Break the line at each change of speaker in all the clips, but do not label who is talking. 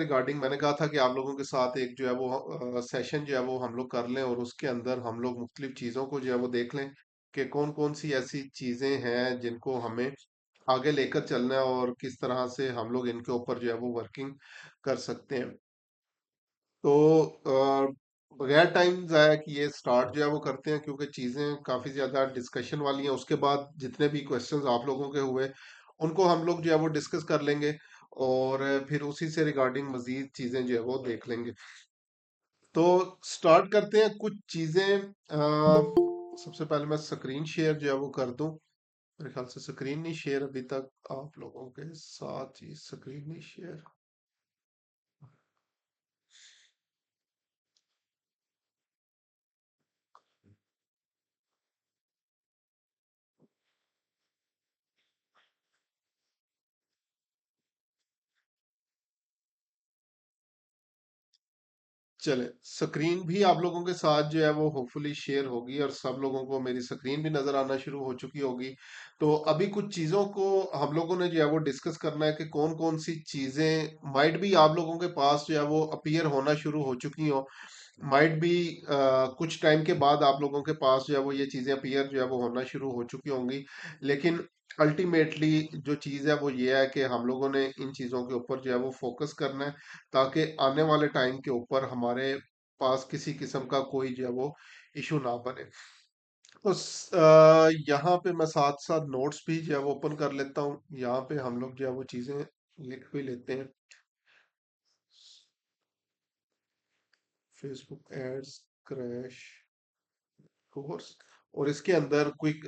Regarding मैंने कहा था कि आप लोगों के साथ एक जो है वो सेशन जो है वो हम लोग कर लें और उसके अंदर हम लोग मुख्तलिफ चीज़ों को जो है वो देख लें कि कौन कौन सी ऐसी चीज़ें हैं जिनको हमें आगे लेकर चलना है और किस तरह से हम लोग इनके ऊपर जो है वो वर्किंग कर सकते हैं। तो बगैर टाइम ज़ाया किए स्टार्ट जो है वो करते हैं, क्योंकि चीज़ें काफ़ी ज़्यादा डिस्कशन वाली हैं। उसके बाद जितने भी क्वेश्चंस आप लोगों के हुए उनको हम लोग जो है वो डिस्कस कर लेंगे और फिर उसी से रिगार्डिंग मजीद चीज़ें जो है वो देख लेंगे। तो स्टार्ट करते हैं कुछ चीज़ें। सबसे पहले मैं स्क्रीन शेयर जो है वो कर दूं। मेरे ख्याल से स्क्रीन नहीं शेयर अभी तक आप लोगों के साथ ही स्क्रीन नहीं शेयर। चले, स्क्रीन भी आप लोगों के साथ जो है वो होपफुली शेयर होगी और सब लोगों को मेरी स्क्रीन भी नजर आना शुरू हो चुकी होगी। तो अभी कुछ चीजों को हम लोगों ने जो है वो डिस्कस करना है कि कौन कौन सी चीजें माइट भी आप लोगों के पास जो है वो अपीयर होना शुरू हो चुकी हो, माइट भी कुछ टाइम के बाद आप लोगों के पास जो है वो ये चीजें अपीयर जो है वो होना शुरू हो चुकी होंगी। लेकिन अल्टीमेटली जो चीज़ है वो ये है कि हम लोगों ने इन चीज़ों के ऊपर जो है वो फोकस करना है, ताकि आने वाले टाइम के ऊपर हमारे पास किसी किस्म का कोई जो है वो इशू ना बने। तो यहाँ पे मैं साथ साथ नोट्स भी जो है वो ओपन कर लेता हूँ। यहाँ पे हम लोग जो है वो चीज़ें लिख भी लेते हैं। फेसबुक एड्स क्रैश कोर्स, और इसके अंदर क्विक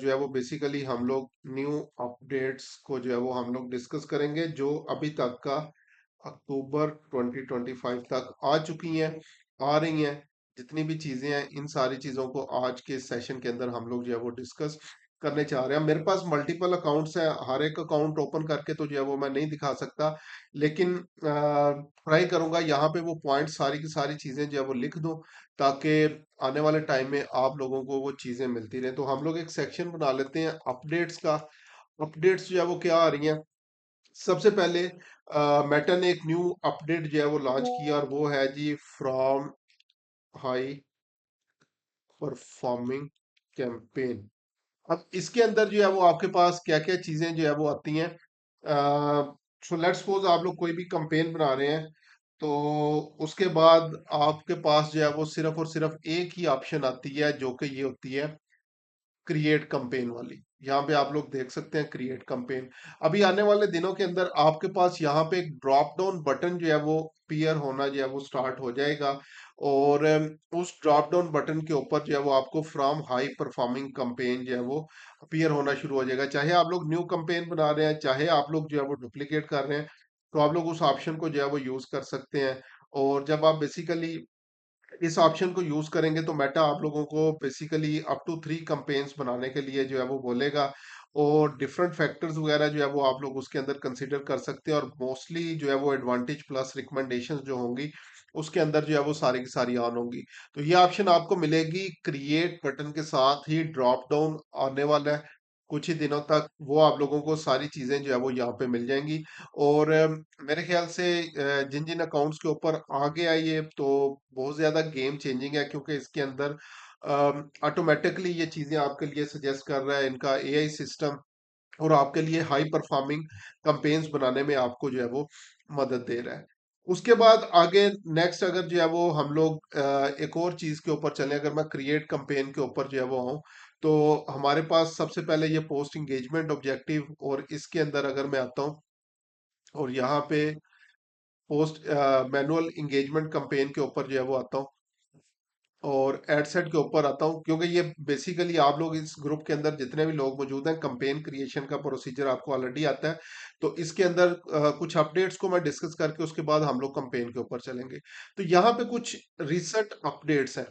जो है वो बेसिकली हम लोग न्यू अपडेट्स को जो है वो हम लोग डिस्कस करेंगे, जो अभी तक का अक्टूबर 2025 तक आ चुकी हैं, आ रही हैं। जितनी भी चीजें हैं इन सारी चीजों को आज के सेशन के अंदर हम लोग जो है वो डिस्कस करने चाह रहे हैं। मेरे पास मल्टीपल अकाउंट्स हैं, हर एक अकाउंट ओपन करके तो जो है वो मैं नहीं दिखा सकता, लेकिन ट्राई करूंगा यहाँ पे वो पॉइंट सारी की सारी चीजें जो है वो लिख दूं, ताकि आने वाले टाइम में आप लोगों को वो चीजें मिलती रहें। तो हम लोग एक सेक्शन बना लेते हैं अपडेट्स का। अपडेट्स जो है वो क्या आ रही हैं। सबसे पहले मेटा ने एक न्यू अपडेट जो है वो लॉन्च किया और वो है जी फ्रॉम हाई परफॉर्मिंग कैंपेन। अब इसके अंदर जो है वो आपके पास क्या क्या चीजें जो है वो आती हैं। सो लेट्स सपोज आप लोग कोई भी कैंपेन बना रहे हैं, तो उसके बाद आपके पास जो है वो सिर्फ और सिर्फ एक ही ऑप्शन आती है, जो कि ये होती है क्रिएट कैंपेन वाली। यहाँ पे आप लोग देख सकते हैं क्रिएट कैंपेन। अभी आने वाले दिनों के अंदर आपके पास यहाँ पे एक ड्रॉप डाउन बटन जो है वो अपीयर होना जो है वो स्टार्ट हो जाएगा, और उस ड्रॉप डाउन बटन के ऊपर जो है वो आपको फ्रॉम हाई परफॉर्मिंग कैंपेन जो है वो अपीयर होना शुरू हो जाएगा। चाहे आप लोग न्यू कैंपेन बना रहे हैं, चाहे आप लोग जो है वो डुप्लीकेट कर रहे हैं, तो आप लोग उस ऑप्शन को जो है वो यूज कर सकते हैं। और जब आप बेसिकली इस ऑप्शन को यूज करेंगे तो मेटा आप लोगों को बेसिकली अप टू 3 कैंपेन्स बनाने के लिए जो है वो बोलेगा, और डिफरेंट फैक्टर्स वगैरह जो है वो आप लोग उसके अंदर कंसिडर कर सकते हैं, और मोस्टली जो है वो एडवांटेज प्लस रिकमेंडेशंस जो होंगी उसके अंदर जो है वो सारी की सारी ऑन होंगी। तो ये ऑप्शन आपको मिलेगी क्रिएट बटन के साथ ही, ड्रॉप डाउन आने वाला है कुछ ही दिनों तक, वो आप लोगों को सारी चीजें जो है वो यहाँ पे मिल जाएंगी। और मेरे ख्याल से जिन जिन अकाउंट्स के ऊपर आ गया ये, तो बहुत ज्यादा गेम चेंजिंग है, क्योंकि इसके अंदर ऑटोमेटिकली ये चीजें आपके लिए सजेस्ट कर रहा है इनका एआई सिस्टम, और आपके लिए हाई परफॉर्मिंग कैंपेन्स बनाने में आपको जो है वो मदद दे रहा है। उसके बाद आगे नेक्स्ट अगर जो है वो हम लोग एक और चीज के ऊपर चलें, अगर मैं क्रिएट कैंपेन के ऊपर जो है वो आऊँ, तो हमारे पास सबसे पहले ये पोस्ट इंगेजमेंट ऑब्जेक्टिव, और इसके अंदर अगर मैं आता हूँ और यहाँ पे पोस्ट मैनुअल इंगेजमेंट कैंपेन के ऊपर जो है वो आता हूँ और एड सेट के ऊपर आता हूँ, क्योंकि ये बेसिकली आप लोग इस ग्रुप के अंदर जितने भी लोग मौजूद हैं, कैंपेन क्रिएशन का प्रोसीजर आपको ऑलरेडी आता है। तो इसके अंदर कुछ अपडेट्स को मैं डिस्कस करके उसके बाद हम लोग कैंपेन के ऊपर चलेंगे। तो यहाँ पे कुछ रिसेंट अपडेट्स हैं।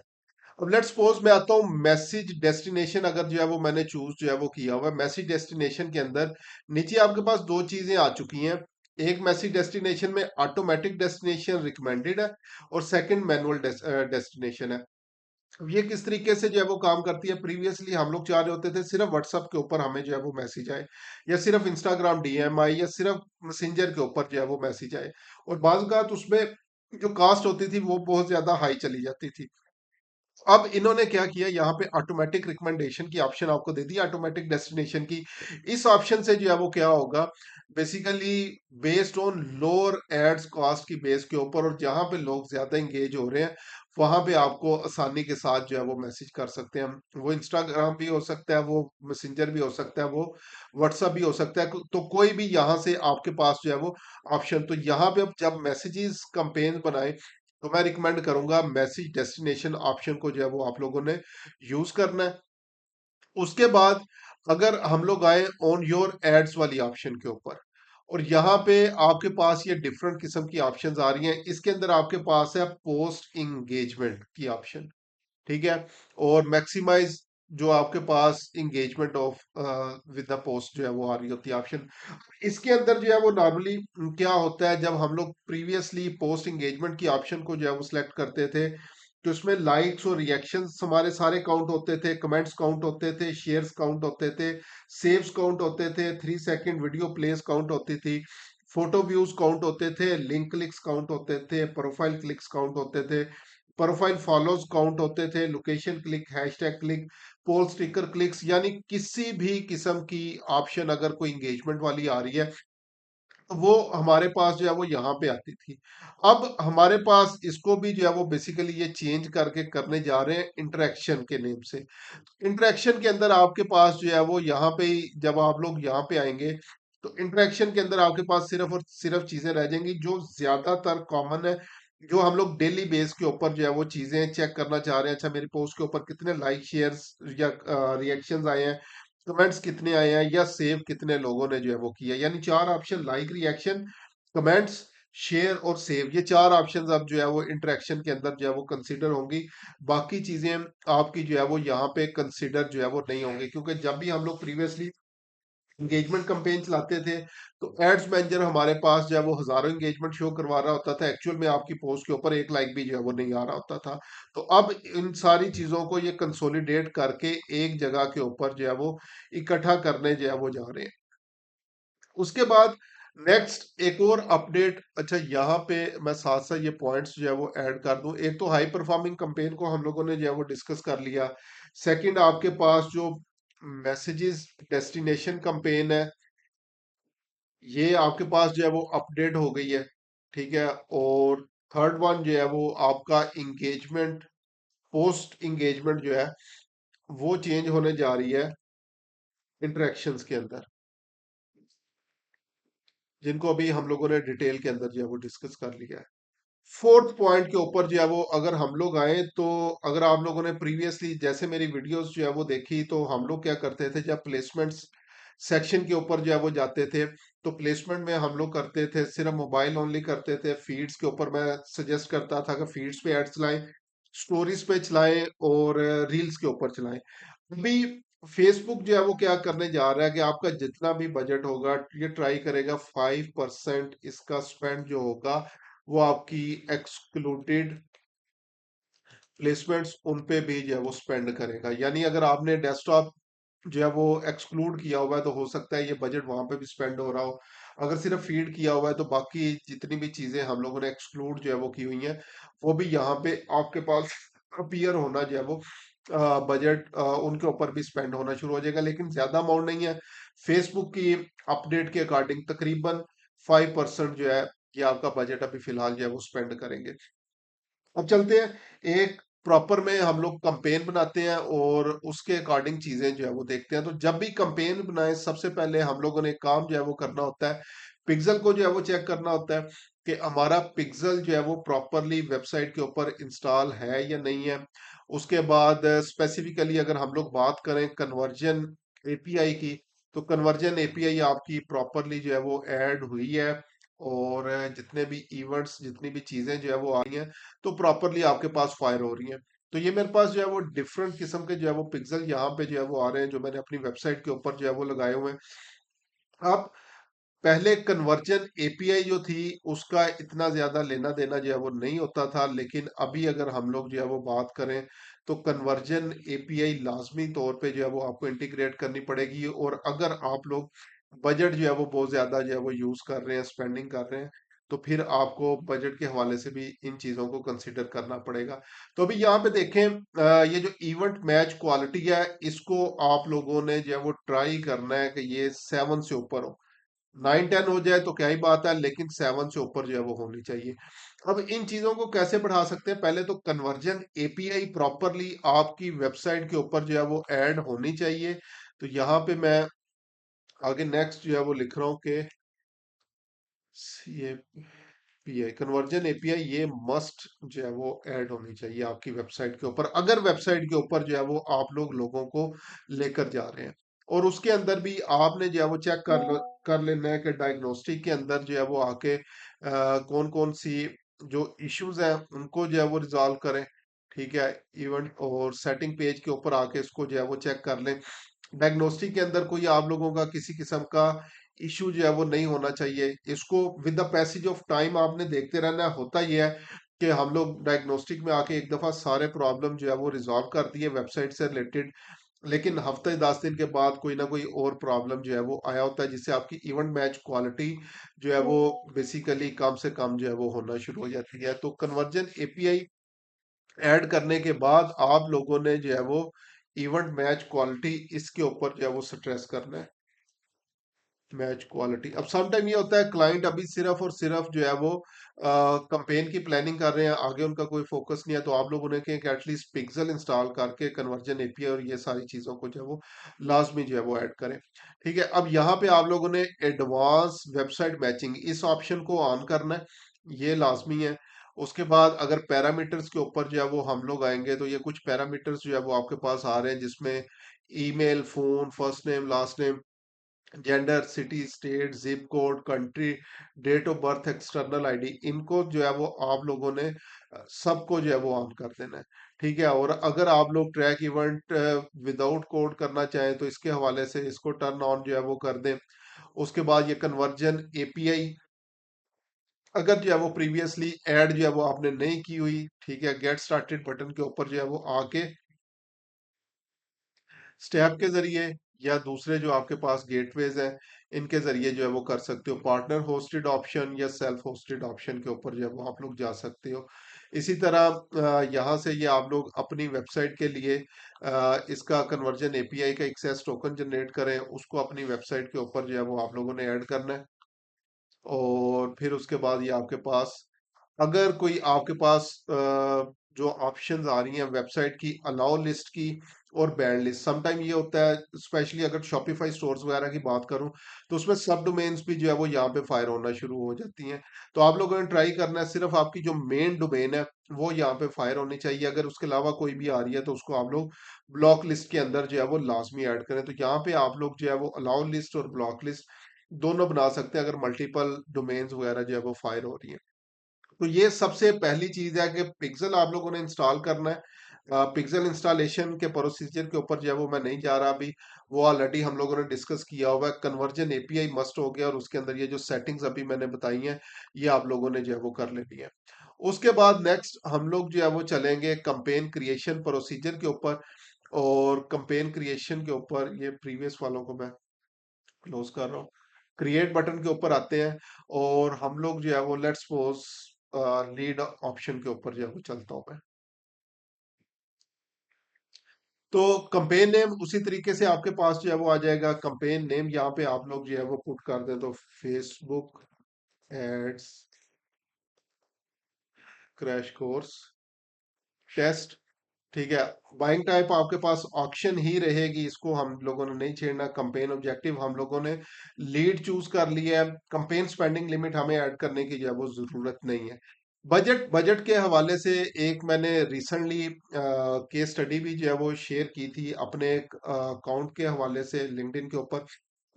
अब लेट्स सपोज मैं आता हूँ मैसेज डेस्टिनेशन, अगर जो है वो मैंने चूज जो है वो किया हुआ है मैसेज डेस्टिनेशन के अंदर, नीचे आपके पास दो चीजें आ चुकी हैं। एक मैसेज डेस्टिनेशन में ऑटोमेटिक डेस्टिनेशन रिकमेंडेड है, और सेकंड मैनुअल डेस्टिनेशन है। अब ये किस तरीके से जो है वो काम करती है, प्रीवियसली हम लोग चाह रहे होते थे सिर्फ व्हाट्सएप के ऊपर हमें जो है वो मैसेज आए, या सिर्फ इंस्टाग्राम डीएम आए, या सिर्फ मैसेंजर के ऊपर जो है वो मैसेज आए, और बाज़ औक़ात उसमें जो कॉस्ट होती थी वो बहुत ज़्यादा हाई चली जाती थी। अब इन्होंने क्या किया, यहाँ पे ऑटोमेटिक रिकमेंडेशन की ऑप्शन आपको दे दी, ऑटोमेटिक डेस्टिनेशन की। इस ऑप्शन से जो है वो क्या होगा, basically based on lower ads cost की बेस के ऊपर, और जहां पे लोग ज्यादा इंगेज हो रहे हैं वहां पे आपको आसानी के साथ जो है वो मैसेज कर सकते हैं। वो इंस्टाग्राम भी हो सकता है, वो मैसेंजर भी हो सकता है, वो व्हाट्सएप भी हो सकता है, तो कोई भी यहाँ से आपके पास जो है वो ऑप्शन। तो यहाँ पे अब जब मैसेजेस कंपेन बनाए तो मैं रिकमेंड करूंगा मैसेज डेस्टिनेशन ऑप्शन को जो है वो आप लोगों ने यूज करना है। उसके बाद अगर हम लोग आए ऑन योर एड्स वाली ऑप्शन के ऊपर, और यहाँ पे आपके पास ये डिफरेंट किस्म की ऑप्शंस आ रही हैं। इसके अंदर आपके पास है पोस्ट इंगेजमेंट की ऑप्शन, ठीक है, और मैक्सिमाइज जो आपके पास engagement of with the post जो है वो आ रही होती है ऑप्शन। इसके अंदर जो है वो नॉर्मली क्या होता है, जब हम लोग प्रीवियसली पोस्ट एंगेजमेंट की ऑप्शन को जो है वो सिलेक्ट करते थे, तो इसमें लाइक्स और रिएक्शंस हमारे सारे काउंट होते थे, कमेंट्स काउंट होते थे, शेयर्स काउंट होते थे, सेव्स काउंट होते थे, 3 सेकंड वीडियो प्लेस काउंट होती थी, फोटो व्यूज काउंट होते थे, लिंक क्लिक्स काउंट होते थे, प्रोफाइल क्लिक्स काउंट होते थे, प्रोफाइल फॉलोज काउंट होते थे, लोकेशन क्लिक, हैशटैग क्लिक, पोल स्टिकर क्लिक्स, यानी किसी भी किस्म की ऑप्शन अगर कोई इंगेजमेंट वाली आ रही है वो हमारे पास जो है वो यहाँ पे आती थी। अब हमारे पास इसको भी जो है वो बेसिकली ये चेंज करके करने जा रहे हैं इंटरेक्शन के नेम से। इंटरेक्शन के अंदर आपके पास जो है वो यहाँ पे ही, जब आप लोग यहाँ पे आएंगे तो इंटरेक्शन के अंदर आपके पास सिर्फ और सिर्फ चीजें रह जाएंगी जो ज्यादातर कॉमन है, जो हम लोग डेली बेस के ऊपर जो है वो चीजें चेक करना चाह रहे हैं। अच्छा, मेरी पोस्ट के ऊपर कितने लाइक शेयर्स या रिएक्शंस आए हैं, कमेंट्स कितने आए हैं, या सेव कितने लोगों ने जो है वो किया, यानी चार option, like, reaction, comments, share और सेव, ये चार ऑप्शंस अब जो है वो इंटरेक्शन के अंदर जो है वो कंसीडर होंगी। बाकी चीजें आपकी जो है वो यहाँ पे कंसीडर जो है वो नहीं होंगी, क्योंकि जब भी हम लोग प्रीवियसली एंगेजमेंट कैंपेन चलाते थे तो एड्स मैनेजर हमारे पास जो है वो हजारों एंगेजमेंट शो करवा रहा होता था, एक्चुअल में आपकी पोस्ट के ऊपर एक लाइक भी जो है वो नहीं आ रहा होता था। तो अब इन सारी चीजों को ये कंसोलिडेट करके एक जगह के ऊपर जो है वो इकट्ठा करने जो है वो जा रहे हैं। उसके बाद नेक्स्ट एक और अपडेट, अच्छा यहाँ पे मैं साथ साथ ये पॉइंट्स जो है वो ऐड कर दूं। एक तो हाई परफॉर्मिंग कैंपेन को हम लोगों ने जो है वो डिस्कस कर लिया। सेकंड, आपके पास जो मैसेजेस डेस्टिनेशन कैंपेन है, ये आपके पास जो है वो अपडेट हो गई है, ठीक है। और थर्ड वन जो है वो आपका इंगेजमेंट, पोस्ट इंगेजमेंट जो है वो चेंज होने जा रही है इंटरेक्शंस के अंदर, जिनको अभी हम लोगों ने डिटेल के अंदर जो है वो डिस्कस कर लिया है। फोर्थ पॉइंट के ऊपर जो है वो अगर हम लोग आए तो, अगर आप लोगों ने प्रीवियसली जैसे मेरी वीडियोस जो है वो देखी, तो हम लोग क्या करते थे, जब प्लेसमेंट्स सेक्शन के ऊपर जो है वो जाते थे तो प्लेसमेंट में हम लोग करते थे सिर्फ मोबाइल ओनली करते थे। फीड्स के ऊपर मैं सजेस्ट करता था कि फीड्स पे एड्स चलाएं, स्टोरीज पे चलाएं, और रील्स के ऊपर चलाएं। अभी फेसबुक जो है वो क्या करने जा रहा है कि आपका जितना भी बजट होगा ये ट्राई करेगा 5% इसका स्पेंड जो होगा वो आपकी एक्सक्लूडेड प्लेसमेंट्स उन पे भी जो है वो स्पेंड करेगा। यानी अगर आपने डेस्कटॉप जो है वो एक्सक्लूड किया हुआ है तो हो सकता है ये बजट वहां पे भी स्पेंड हो रहा हो। अगर सिर्फ फीड किया हुआ है तो बाकी जितनी भी चीजें हम लोगों ने एक्सक्लूड जो है वो की हुई हैं वो भी यहाँ पे आपके पास अपीयर होना जो है वो बजट उनके ऊपर भी स्पेंड होना शुरू हो जाएगा, लेकिन ज्यादा अमाउंट नहीं है। फेसबुक की अपडेट के अकॉर्डिंग तकरीबन 5% जो है ये आपका बजट अभी फिलहाल जो है वो स्पेंड करेंगे। अब चलते हैं एक प्रॉपर में हम लोग कंपेन बनाते हैं और उसके अकॉर्डिंग चीजें जो है वो देखते हैं। तो जब भी कंपेन बनाए सबसे पहले हम लोगों ने काम जो है वो करना होता है, पिक्सल को जो है वो चेक करना होता है कि हमारा पिक्सल जो है वो प्रॉपरली वेबसाइट के ऊपर इंस्टॉल है या नहीं है। उसके बाद स्पेसिफिकली अगर हम लोग बात करें कन्वर्जन एपीआई की, तो कन्वर्जन एपीआई आपकी प्रॉपरली जो है वो ऐड हुई है, और जितने भी इवेंट्स, जितनी भी चीजें जो है वो आ रही हैं तो प्रॉपरली आपके पास फायर हो रही हैं। तो ये मेरे पास जो है वो डिफरेंट किस्म के जो है वो पिक्सल यहाँ पे जो है वो आ रहे हैं, जो मैंने अपनी वेबसाइट के ऊपर जो है वो लगाए हुए हैं। आप पहले कन्वर्जन एपीआई जो थी उसका इतना ज्यादा लेना देना जो है वो नहीं होता था, लेकिन अभी अगर हम लोग जो है वो बात करें तो कन्वर्जन एपीआई लाजमी तौर पे जो है वो आपको इंटीग्रेट करनी पड़ेगी। और अगर आप लोग बजट जो है वो बहुत ज्यादा जो है वो यूज कर रहे हैं, स्पेंडिंग कर रहे हैं, तो फिर आपको बजट के हवाले से भी इन चीजों को कंसिडर करना पड़ेगा। तो अभी यहाँ पे देखें, ये जो इवेंट मैच क्वालिटी है, इसको आप लोगों ने जो है वो ट्राई करना है कि ये 7 से ऊपर हो। 9-10 हो जाए तो क्या ही बात है, लेकिन 7 से ऊपर जो है वो होनी चाहिए। अब इन चीजों को कैसे बढ़ा सकते हैं? पहले तो कन्वर्जन एपीआई प्रॉपरली आपकी वेबसाइट के ऊपर जो है वो ऐड होनी चाहिए। तो यहाँ पे मैं आगे नेक्स्ट जो है वो लिख रहा हूँ कि ये एपीआई, कन्वर्जन एपीआई, ये मस्ट जो है वो ऐड होनी चाहिए आपकी वेबसाइट के ऊपर, अगर वेबसाइट के ऊपर जो है वो आप लोग लोगों को लेकर जा रहे हैं। और उसके अंदर भी आपने जो है वो चेक कर लेना है कि डायग्नोस्टिक के अंदर जो है वो आके कौन कौन सी जो इश्यूज हैं उनको जो है वो रिजॉल्व करें। ठीक है, इवेंट और सेटिंग पेज के ऊपर आके इसको जो है वो चेक कर लें। डायग्नोस्टिक के अंदर कोई आप लोगों का किसी किस्म का इश्यू जो है वो नहीं होना चाहिए। इसको with the passage of time आपने देखते रहना है। होता ही है कि हम लोग डायग्नोस्टिक में आके एक दफा सारे प्रॉब्लम जो है वो रिजॉल्व कर दिए वेबसाइट से रिलेटेड, लेकिन हफ्ते 10 दिन के बाद कोई ना कोई और प्रॉब्लम जो है वो आया होता है, जिससे आपकी इवेंट मैच क्वालिटी जो है वो बेसिकली कम से कम जो है वो होना शुरू हो जाती है। तो कन्वर्जन एपीआई ऐड करने के बाद आप लोगों ने जो है वो इवेंट मैच क्वालिटी, इसके ऊपर जो है वो स्ट्रेस करना है। मैच क्वालिटी, अब सम टाइम ये होता है क्लाइंट अभी सिर्फ और सिर्फ जो है वो कंपेन की प्लानिंग कर रहे हैं, आगे उनका कोई फोकस नहीं है, तो आप लोगों ने कहें कि एटलीस्ट पिक्सल इंस्टॉल करके कन्वर्जन एपीआई और ये सारी चीजों को जो है वो लाजमी जो है वो ऐड करें। ठीक है, अब यहाँ पे आप लोगों ने एडवांस वेबसाइट मैचिंग इस ऑप्शन को ऑन करना है, ये लाजमी है। उसके बाद अगर पैरामीटर्स के ऊपर जो है वो हम लोग आएंगे, तो ये कुछ पैरामीटर्स जो है वो आपके पास आ रहे हैं, जिसमें email, phone, first name, last name, gender, city, state, zip code, country, date of birth, external ID, इनको जो है वो आप लोगों ने सबको जो है वो ऑन कर देना है। ठीक है, और अगर आप लोग ट्रैक इवेंट विदाउट कोड करना चाहें तो इसके हवाले से इसको टर्न ऑन जो है वो कर दें। उसके बाद ये कन्वर्जन एपीआई, अगर जो है वो प्रीवियसली ऐड जो है वो आपने नहीं की हुई, ठीक है, गेट स्टार्टेड बटन के ऊपर जो है वो आके स्टेप के जरिए या दूसरे जो आपके पास गेटवेज हैं इनके जरिए जो है वो कर सकते हो। पार्टनर होस्टेड ऑप्शन या सेल्फ होस्टेड ऑप्शन के ऊपर जो है वो आप लोग जा सकते हो। इसी तरह यहाँ से ये आप लोग अपनी वेबसाइट के लिए इसका कन्वर्जन एपीआई का एक्सेस टोकन जनरेट करें, उसको अपनी वेबसाइट के ऊपर जो है वो आप लोगों ने ऐड करना है। और फिर उसके बाद ये आपके पास, अगर कोई आपके पास जो ऑप्शंस आ रही हैं वेबसाइट की अलाउ लिस्ट की और बैंड लिस्ट, समटाइम ये होता है स्पेशली अगर शॉपिफाई स्टोर्स वगैरह की बात करूं, तो उसमें सब डोमेन्स भी जो है वो यहाँ पे फायर होना शुरू हो जाती हैं। तो आप लोगों ने ट्राई करना है सिर्फ आपकी जो मेन डोमेन है वो यहाँ पे फायर होनी चाहिए। अगर उसके अलावा कोई भी आ रही है तो उसको आप लोग ब्लॉक लिस्ट के अंदर जो है वो लाजमी ऐड करें। तो यहाँ पे आप लोग जो है वो अलाउ लिस्ट और ब्लॉक लिस्ट दोनों बना सकते हैं अगर मल्टीपल डोमेन्स वगैरह जो है वो फायर हो रही है। तो ये सबसे पहली चीज है कि पिक्सल आप लोगों ने इंस्टॉल करना है। पिक्सल इंस्टॉलेशन के प्रोसीजर के ऊपर जो है वो मैं नहीं जा रहा अभी, वो ऑलरेडी हम लोगों ने डिस्कस किया हुआ है। कन्वर्जन एपीआई मस्ट हो गया और उसके अंदर ये जो सेटिंग्स अभी मैंने बताई हैं ये आप लोगों ने जो है वो कर लेनी है। उसके बाद नेक्स्ट हम लोग जो है वो चलेंगे कंपेन क्रिएशन प्रोसीजर के ऊपर। और कंपेन क्रिएशन के ऊपर ये प्रीवियस वालों को मैं क्लोज कर रहा हूँ, क्रिएट बटन के ऊपर आते हैं और हम लोग जो है वो लेट्स सपोज लीड ऑप्शन के ऊपर जो है वो चलता हूँ मैं। तो कंपेन नेम उसी तरीके से आपके पास जो है वो आ जाएगा। कंपेन नेम यहाँ पे आप लोग जो है वो पुट कर दें, तो Facebook ads crash course test. ठीक है, बाइंग टाइप आपके पास ऑक्शन ही रहेगी, इसको हम लोगों ने नहीं छेड़ना। कंपेन ऑब्जेक्टिव हम लोगों ने लीड चूज कर लिया है। कंपेन स्पेंडिंग लिमिट हमें ऐड करने की जो है वो जरूरत नहीं है। बजट, बजट के हवाले से एक मैंने रिसेंटली केस स्टडी भी जो है वो शेयर की थी अपने अकाउंट के हवाले से लिंक्डइन के ऊपर।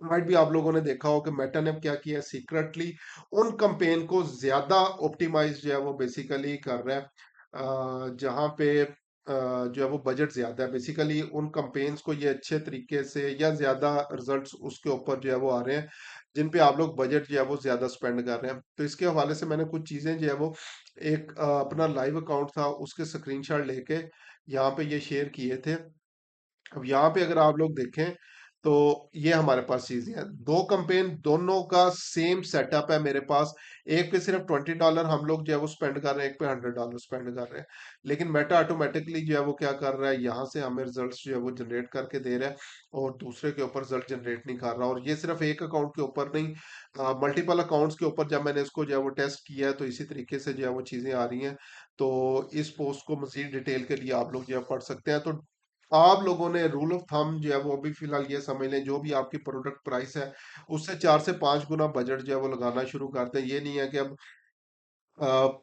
माइट भी आप लोगों ने देखा हो कि मेटा ने क्या किया, सीक्रेटली उन कंपेन को ज्यादा ऑप्टिमाइज जो है वो बेसिकली कर रहा है, जहां पे जो है वो बजट ज्यादा है। बेसिकली उन कंपेन्स को ये अच्छे तरीके से या ज्यादा रिजल्ट्स उसके ऊपर जो है वो आ रहे हैं जिन पे आप लोग बजट जो है वो ज्यादा स्पेंड कर रहे हैं। तो इसके हवाले से मैंने कुछ चीजें जो है वो एक अपना लाइव अकाउंट था उसके स्क्रीनशॉट लेके यहाँ पे ये शेयर किए थे। अब यहाँ पे अगर आप लोग देखें तो ये हमारे पास चीजें हैं। दो कंपेन दोनों का सेम सेटअप है मेरे पास। एक पे सिर्फ $20 हम लोग जो है वो स्पेंड कर रहे हैं, एक पे $100 स्पेंड कर रहे हैं। लेकिन मेटा ऑटोमेटिकली जो है वो क्या कर रहा है, यहाँ से हमें रिजल्ट्स जो है वो जनरेट करके दे रहा है और दूसरे के ऊपर रिजल्ट जनरेट नहीं कर रहा। और ये सिर्फ एक अकाउंट के ऊपर नहीं, मल्टीपल अकाउंट्स के ऊपर जब मैंने इसको जो है वो टेस्ट किया है तो इसी तरीके से जो है वो चीजें आ रही हैं। तो इस पोस्ट को मजीद डिटेल के लिए आप लोग जो है पढ़ सकते हैं। तो आप लोगों ने रूल ऑफ थंब जो है वो अभी फिलहाल ये समझ लें, जो भी आपकी प्रोडक्ट प्राइस है उससे 4 से 5 गुना बजट जो है वो लगाना शुरू करते हैं। ये नहीं है कि अब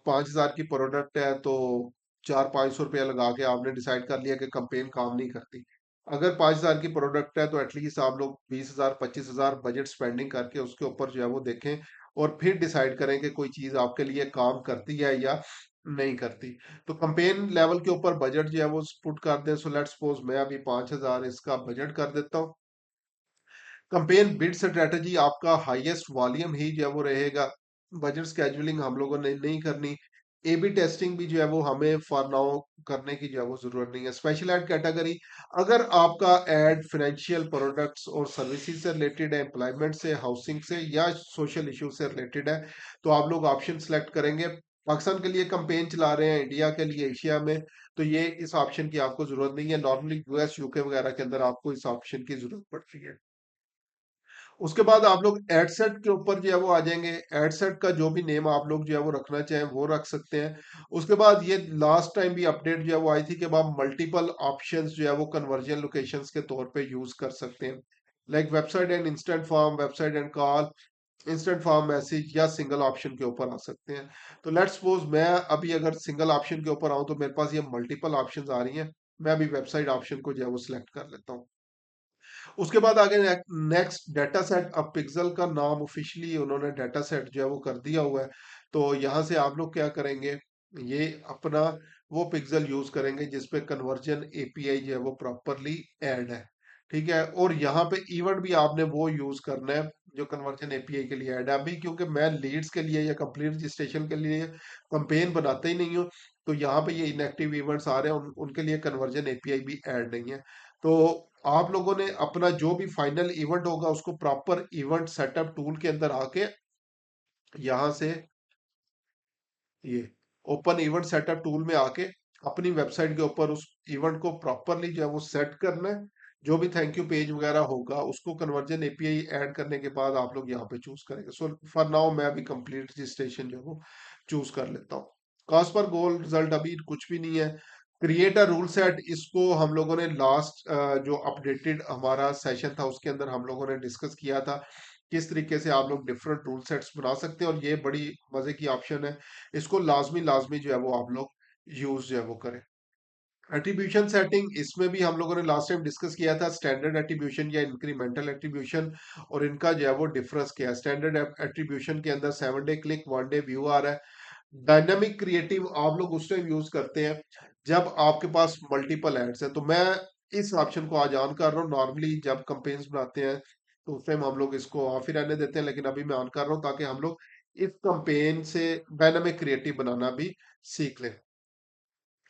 5,000 की प्रोडक्ट है तो 400-500 रुपया लगा के आपने डिसाइड कर लिया कि कंपेन काम नहीं करती। अगर 5,000 की प्रोडक्ट है तो एटलीस्ट आप लोग 20,000 25,000 बजट स्पेंडिंग करके उसके ऊपर जो है वो देखें और फिर डिसाइड करें कि कोई चीज आपके लिए काम करती है या नहीं करती। तो कंपेन लेवल के ऊपर बजट जो है वो पुट कर दें। सो लेट्स सपोज मैं अभी 5,000 इसका बजट कर देता हूँ। कंपेन बिड स्ट्रेटजी आपका हाईएस्ट वॉल्यूम ही जो है वो रहेगा। बजट स्केजुलिंग हम लोगों ने नहीं करनी। ए बी टेस्टिंग भी जो है वो हमें फॉर नाउ करने की जो है वो जरूरत नहीं है। स्पेशल एड कैटेगरी, अगर आपका एड फाइनेंशियल प्रोडक्ट्स और सर्विसेज से रिलेटेड है, एम्प्लॉयमेंट से, हाउसिंग से या सोशल इशू से रिलेटेड है तो आप लोग ऑप्शन सेलेक्ट करेंगे। पाकिस्तान के लिए कंपेन चला रहे हैं, इंडिया के लिए, एशिया में, तो ये इस ऑप्शन की आपको जरूरत नहीं है। नॉर्मली यूएस यूके वगैरह के अंदर आपको इस ऑप्शन की जरूरत पड़ती है। उसके बाद आप लोग एडसेट के ऊपर जो है वो आ जाएंगे। एडसेट का जो भी नेम आप लोग जो है वो रखना चाहें वो रख सकते हैं। उसके बाद ये लास्ट टाइम भी अपडेट जो है वो आई थी कि आप मल्टीपल ऑप्शंस जो है वो कन्वर्जन लोकेशंस के तौर पे यूज कर सकते हैं। Like website and instant form, website and call, instant form message या सिंगल ऑप्शन के ऊपर आ सकते हैं। तो लेट्स सपोज मैं अभी अगर सिंगल ऑप्शन के ऊपर आऊं तो मेरे पास ये मल्टीपल ऑप्शंस आ रही हैं। मैं अभी वेबसाइट ऑप्शन को जो है वो सिलेक्ट कर लेता हूँ। उसके बाद आगे नेक्स्ट डेटा सेट। अब पिक्सल का नाम ऑफिशियली उन्होंने डेटा सेट जो है वो कर दिया हुआ है। तो यहाँ से आप लोग क्या करेंगे, ये अपना वो पिक्सल यूज करेंगे जिसपे कन्वर्जन एपीआई जो है वो प्रॉपरली ऐड है। ठीक है, और यहाँ पे इवेंट भी आपने वो यूज करना है जो कन्वर्जन एपीआई के लिए ऐड है। अभी क्योंकि मैं लीड्स के लिए या कंप्लीट रजिस्ट्रेशन के लिए कंपेन बनाते ही नहीं हूँ तो यहाँ पे ये इनएक्टिव इवेंट्स आ रहे हैं, उनके लिए कन्वर्जन एपीआई भी ऐड नहीं है। तो आप लोगों ने अपना जो भी फाइनल इवेंट होगा उसको प्रॉपर इवेंट सेटअप टूल के अंदर आके यहां से ये ओपन इवेंट सेटअप टूल में आके अपनी वेबसाइट के ऊपर उस इवेंट को प्रॉपरली जो है वो सेट करना है। जो भी थैंक यू पेज वगैरह होगा उसको कन्वर्जन एपीआई ऐड करने के बाद आप लोग यहाँ पे चूज करेंगे। सो फॉर नाउ मैं अभी कंप्लीट रजिस्ट्रेशन जो है वो चूज कर लेता हूँ। कॉस्ट पर गोल रिजल्ट अभी कुछ भी नहीं है। क्रिएट अ रूल सेट, इसको हम लोगों ने लास्ट जो अपडेटेड हमारा सेशन था उसके अंदर हम लोगों ने डिस्कस किया था किस तरीके से आप लोग डिफरेंट रूल सेट्स बना सकते हैं और ये बड़ी मजे की ऑप्शन है। इसको लाजमी लाजमी जो है वो आप लोग यूज जो है वो करें। एट्रीब्यूशन सेटिंग, इसमें भी हम लोगों ने लास्ट टाइम डिस्कस किया था स्टैंडर्ड एट्रीब्यूशन या इंक्रीमेंटल एट्रीब्यूशन, और इनका जो है वो डिफरेंस क्या है। स्टैंडर्ड एट्रीब्यूशन के अंदर 7 डे क्लिक 1 डे व्यू आ रहा है। डायनामिक क्रिएटिव आप लोग उस टाइम यूज करते हैं जब आपके पास मल्टीपल एड्स है। तो मैं इस ऑप्शन को आज ऑन कर रहा हूँ। नॉर्मली जब कंपेन्स बनाते हैं तो उस टाइम हम लोग इसको ऑफ ही रहने देते हैं, लेकिन अभी मैं ऑन कर रहा हूँ ताकि हम लोग इस कंपेन से डायनामिक क्रिएटिव बनाना भी सीख लें।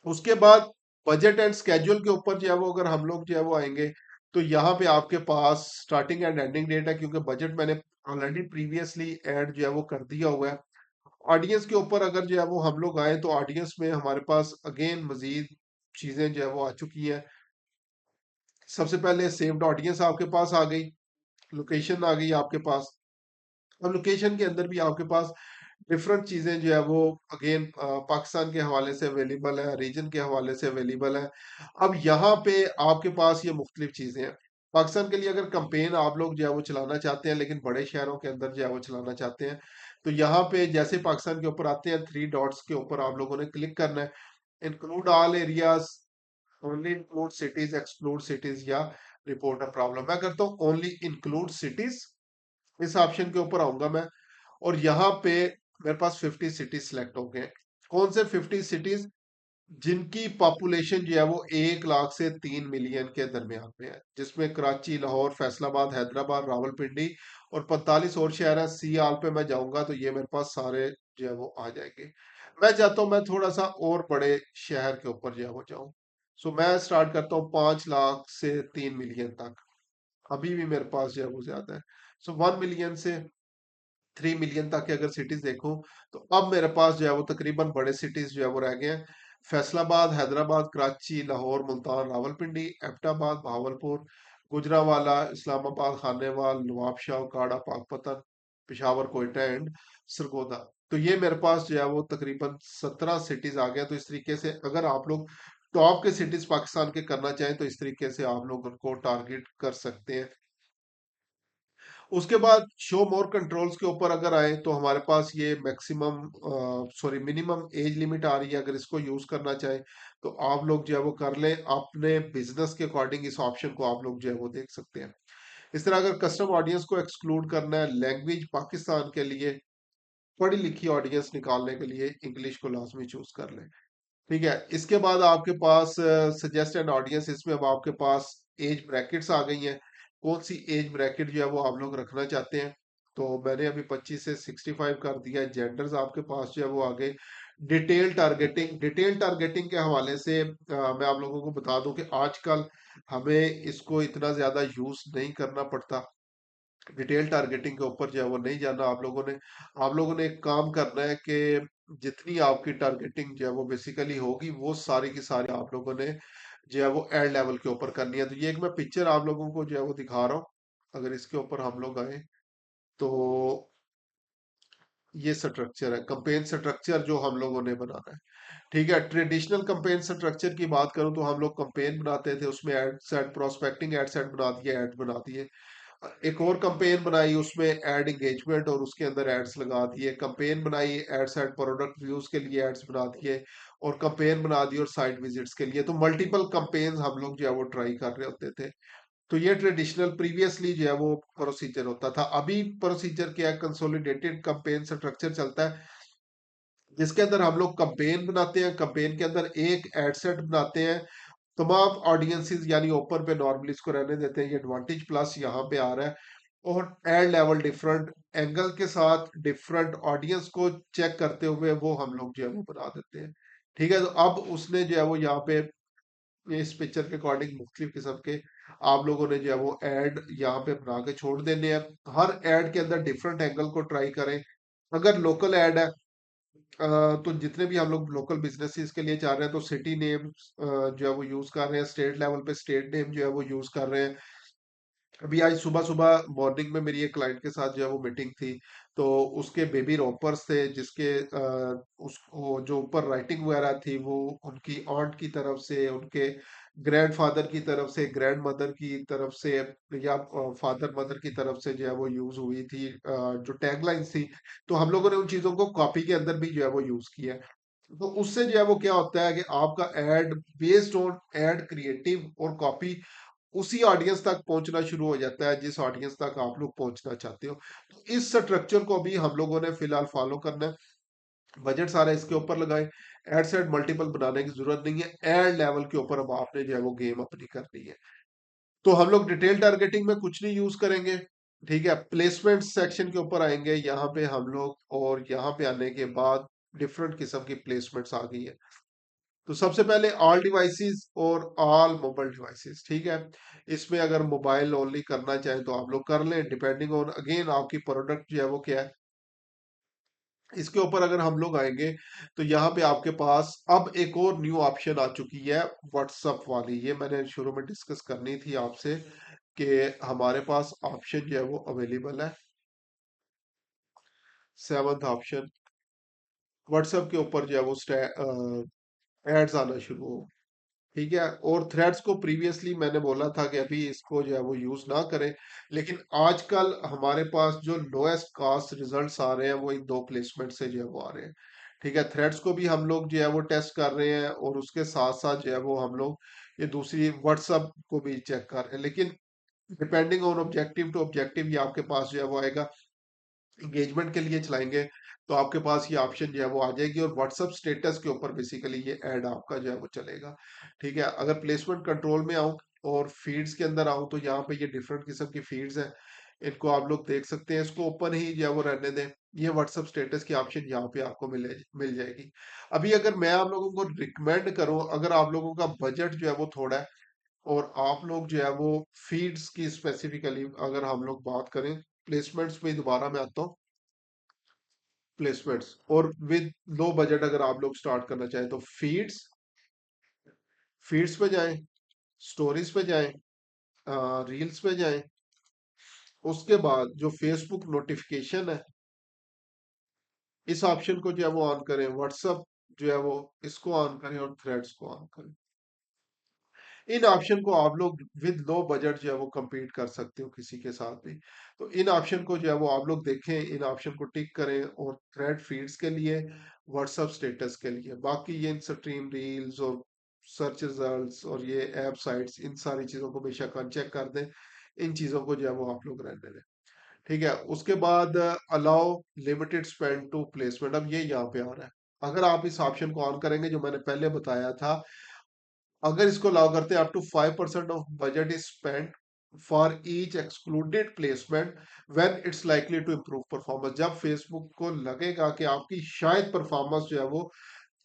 उसके बाद बजट एंड स्केड्यूल के ऊपर जो है वो अगर हम लोग जो है वो आएंगे तो यहाँ पे आपके पास स्टार्टिंग एंड एंडिंग डेट है, क्योंकि बजट मैंने ऑलरेडी प्रीवियसली ऐड जो है वो कर दिया हुआ है। ऑडियंस के ऊपर अगर जो है वो हम लोग आए तो ऑडियंस में हमारे पास अगेन मजीद चीजें जो है वो आ चुकी हैं। सबसे पहले सेव्ड ऑडियंस आपके पास आ गई, लोकेशन आ गई आपके पास। अब लोकेशन के अंदर भी आपके पास डिफरेंट चीजें जो है वो अगेन पाकिस्तान के हवाले से अवेलेबल है, रीजन के हवाले से अवेलेबल है। अब यहाँ पे आपके पास ये मुख्तलिफ चीजें हैं। पाकिस्तान के लिए अगर कंपेन आप लोग जो है वो चलाना चाहते हैं लेकिन बड़े शहरों के अंदर जो है वो चलाना चाहते हैं तो यहाँ पे जैसे पाकिस्तान के ऊपर आते हैं 3 डॉट्स के ऊपर आप लोगों ने क्लिक करना है। Include all areas, only include cities, exclude cities या रिपोर्ट अ प्रॉब्लम। मैं करता हूँ ओनली इंक्लूड सिटीज, इस ऑप्शन के ऊपर आऊंगा मैं। और यहाँ पे मेरे पास 50 सिटीज सिलेक्ट हो गए। कौन से 50 सिटीज, जिनकी पॉपुलेशन जो है वो 1 लाख से 3 मिलियन के दरमियान में है, जिसमें कराची, लाहौर, फैसलाबाद, हैदराबाद, रावलपिंडी और 45 और शहर है। सियाल पे मैं जाऊंगा तो ये मेरे पास सारे जो है वो आ जाएंगे। मैं चाहता हूँ मैं थोड़ा सा और बड़े शहर के ऊपर जो है वो जाऊं। सो मैं स्टार्ट करता हूँ 5 लाख से 3 मिलियन तक। अभी भी मेरे पास जो है वो ज्यादा है। सो 1 मिलियन से 3 मिलियन तक की अगर सिटीज देखूं तो अब मेरे पास जो है वो तकरीबन बड़े सिटीज जो है वो रह गए हैं। फैसलाबाद, हैदराबाद, कराची, लाहौर, मुल्तान, रावलपिंडी, एबटाबाद, बहावलपुर, गुजरावाला, इस्लामाबाद, खानेवाल, नवाबशाह, काड़ा, पाकपतन, पिशावर, कोयटा एंड सरगोदा। तो ये मेरे पास जो है वो तकरीबन 17 सिटीज आ गया। तो इस तरीके से अगर आप लोग टॉप के सिटीज पाकिस्तान के करना चाहें तो इस तरीके से आप लोग उनको टारगेट कर सकते हैं। उसके बाद शो मोर कंट्रोल्स के ऊपर अगर आए तो हमारे पास ये maximum sorry minimum age limit आ रही है। अगर इसको यूज करना चाहे तो आप लोग जो है वो कर लें। अपने बिजनेस के अकॉर्डिंग इस ऑप्शन को आप लोग जो है वो देख सकते हैं। इस तरह अगर कस्टम ऑडियंस को एक्सक्लूड करना है, लैंग्वेज पाकिस्तान के लिए पढ़ी लिखी ऑडियंस निकालने के लिए इंग्लिश को लाजमी चूज कर लें। ठीक है। इसके बाद आपके पास सजेस्ट एंड ऑडियंस, इसमें अब आपके पास एज ब्रैकेट्स आ गई हैं। कौन सी एज ब्रैकेट जो है वो आप लोग रखना चाहते हैं। तो मैंने अभी 25 से 65 कर दिया है। जेंडर्स आपके पास जो है वो आ गए। डिटेल टारगेटिंग के हवाले से मैं आप लोगों को बता दूं कि आजकल हमें इसको इतना ज्यादा यूज नहीं करना पड़ता। डिटेल टारगेटिंग के ऊपर जो है वो नहीं जाना आप लोगों ने एक काम करना है कि जितनी आपकी टारगेटिंग जो है वो बेसिकली होगी वो सारी की सारी आप लोगों ने जो है वो एड लेवल के ऊपर करनी है। तो ये एक मैं पिक्चर आप लोगों को जो है वो दिखा रहा हूँ। अगर इसके ऊपर हम लोग आए तो ये स्ट्रक्चर है, कंपेन स्ट्रक्चर जो हम लोगों ने बनाना है। ठीक है। ट्रेडिशनल कंपेन स्ट्रक्चर की बात करूं तो हम लोग कंपेन बनाते थे, उसमें ad set prospecting ad set बना दिए, एड बना दिए। एक और कंपेन बनाई, उसमें एड एंगेजमेंट और उसके अंदर एड्स लगा दिए। कंपेन बनाई एड सेट प्रोडक्ट व्यूज के लिए एड्स बना दिए। और कंपेन बना दी और साइट विजिट्स के लिए। तो मल्टीपल कंपेन हम लोग जो है वो ट्राई कर रहे होते थे। तो ये ट्रेडिशनल प्रीवियसली जो है वो प्रोसीजर होता था। अभी प्रोसीजर क्या है, कंसोलिडेटेड कंपेन स्ट्रक्चर चलता है, जिसके अंदर हम लोग कंपेन बनाते हैं। कंपेन के अंदर एक एड सेट बनाते हैं। तमाम ऑडियंसेस यानी ओपन पे नॉर्मली इसको रहने देते हैं, ये एडवांटेज प्लस यहाँ पे आ रहा है। और एड लेवल डिफरेंट एंगल के साथ डिफरेंट ऑडियंस को चेक करते हुए वो हम लोग जो है वो बना देते हैं। ठीक है। तो अब उसने जो है वो यहाँ पे इस पिक्चर के अकॉर्डिंग मुख्तलिफ किस्म के आप लोगों ने जो है वो एड यहाँ पे बना के छोड़ देने हैं। हर एड के अंदर डिफरेंट एंगल को ट्राई करें। अगर लोकल एड है तो जितने भी हम लोग लोकल बिजनेसेस के लिए चाह रहे हैं तो सिटी नेम जो है वो यूज कर रहे हैं। स्टेट लेवल पे स्टेट नेम जो है वो यूज कर रहे हैं। अभी आज सुबह सुबह मॉर्निंग में मेरी एक क्लाइंट के साथ जो है वो मीटिंग थी। तो उसके बेबी रॉपर्स थे, जिसके उसको जो ऊपर राइटिंग वगैरह थी वो उनकी ऑन्ट की तरफ से, उनके ग्रैंडफादर की तरफ से, ग्रैंड मदर की तरफ से या फादर मदर की तरफ से जो है वो यूज हुई थी, जो टैगलाइंस थी। तो हम लोगों ने उन चीजों को कॉपी के अंदर भी जो है वो यूज किया है। तो उससे जो है वो क्या होता है कि आपका ad based on ad creative और कॉपी उसी ऑडियंस तक पहुंचना शुरू हो जाता है जिस ऑडियंस तक आप लोग पहुंचना चाहते हो। तो इस स्ट्रक्चर को भी हम लोगों ने फिलहाल फॉलो करना है। बजट सारा इसके ऊपर लगाए। एड सेट मल्टीपल बनाने की जरूरत नहीं है। एड लेवल के ऊपर अब आपने जो है वो गेम अपनी करनी है। तो हम लोग डिटेल टारगेटिंग में कुछ नहीं यूज करेंगे। ठीक है। प्लेसमेंट सेक्शन के ऊपर आएंगे यहाँ पे हम लोग, और यहाँ पे आने के बाद डिफरेंट किस्म की प्लेसमेंट्स आ गई है। तो सबसे पहले ऑल डिवाइसेस और ऑल मोबाइल डिवाइसेस। ठीक है। इसमें अगर मोबाइल ओनली करना चाहें तो आप लोग कर लें, डिपेंडिंग ऑन अगेन आपकी प्रोडक्ट जो है वो क्या है। इसके ऊपर अगर हम लोग आएंगे तो यहाँ पे आपके पास अब एक और न्यू ऑप्शन आ चुकी है, व्हाट्सएप वाली। ये मैंने शुरू में डिस्कस करनी थी आपसे कि हमारे पास ऑप्शन जो है वो अवेलेबल है। सेवंथ ऑप्शन, व्हाट्सएप के ऊपर जो है वो एड्स आना शुरू हो। ठीक है। और थ्रेड्स को प्रीवियसली मैंने बोला था कि अभी इसको जो है वो यूज ना करें, लेकिन आजकल हमारे पास जो लोएस्ट कास्ट रिजल्ट्स आ रहे हैं वो इन दो प्लेसमेंट से जो है वो आ रहे हैं। ठीक है। थ्रेड्स को भी हम लोग जो है वो टेस्ट कर रहे हैं और उसके साथ साथ जो है वो हम लोग ये दूसरी व्हाट्सएप को भी चेक कर रहे हैं। लेकिन depending on objective to objective ये आपके पास जो है वो आएगा। एंगेजमेंट के लिए चलाएंगे तो आपके पास ये ऑप्शन जो है वो आ जाएगी, और व्हाट्सएप स्टेटस के ऊपर बेसिकली ये ऐड आपका जो है वो चलेगा। ठीक है, अगर प्लेसमेंट कंट्रोल में आऊं और फीड्स के अंदर आऊं तो यहाँ पे ये डिफरेंट किस्म की फीड्स हैं, इनको आप लोग देख सकते हैं। इसको ओपन ही जो है वो रहने दें। ये व्हाट्सएप स्टेटस की ऑप्शन यहाँ पे आपको मिल जाएगी। अभी अगर मैं आप लोगों को रिकमेंड करूं, अगर आप लोगों का बजट जो है वो थोड़ा है और आप लोग जो है वो फीड्स की स्पेसिफिकली अगर हम लोग बात करें, प्लेसमेंट्स पे दोबारा मैं आता हूँ। प्लेसमेंट्स और विद लो बजट अगर आप लोग स्टार्ट करना चाहें तो फीड्स, फीड्स पे जाएं, स्टोरीज पे जाएं, रील्स पे जाएं। उसके बाद जो फेसबुक नोटिफिकेशन है, इस ऑप्शन को जो है वो ऑन करें। व्हाट्सअप जो है वो इसको ऑन करें और थ्रेड्स को ऑन करें। इन ऑप्शन को आप लोग विद लो बजट जो है वो compete कर सकते हो किसी के साथ भी। तो इन ऑप्शन को जो है वो आप लोग देखें, इन ऑप्शन को टिक करें, और थ्रेड फीड्स के लिए, व्हाट्सएप स्टेटस के लिए, बाकी ये स्ट्रीम रील्स और सर्च रिजल्ट्स और ये ऐप साइट्स, इन सारी चीजों को बेशक अनचेक कर दें। इन चीजों को जो है वो आप लोग रहने दें। ठीक है, उसके बाद allow limited spend to placement, अब ये यहाँ पे आ रहा है। अगर आप इस ऑप्शन को ऑन करेंगे जो मैंने पहले बताया था, अगर इसको लागू करते हैं, up to 5% of budget is spend for each excluded placement when it's likely to improve performance. जब फेसबुक को लगेगा कि आपकी शायद परफॉर्मेंस जो है वो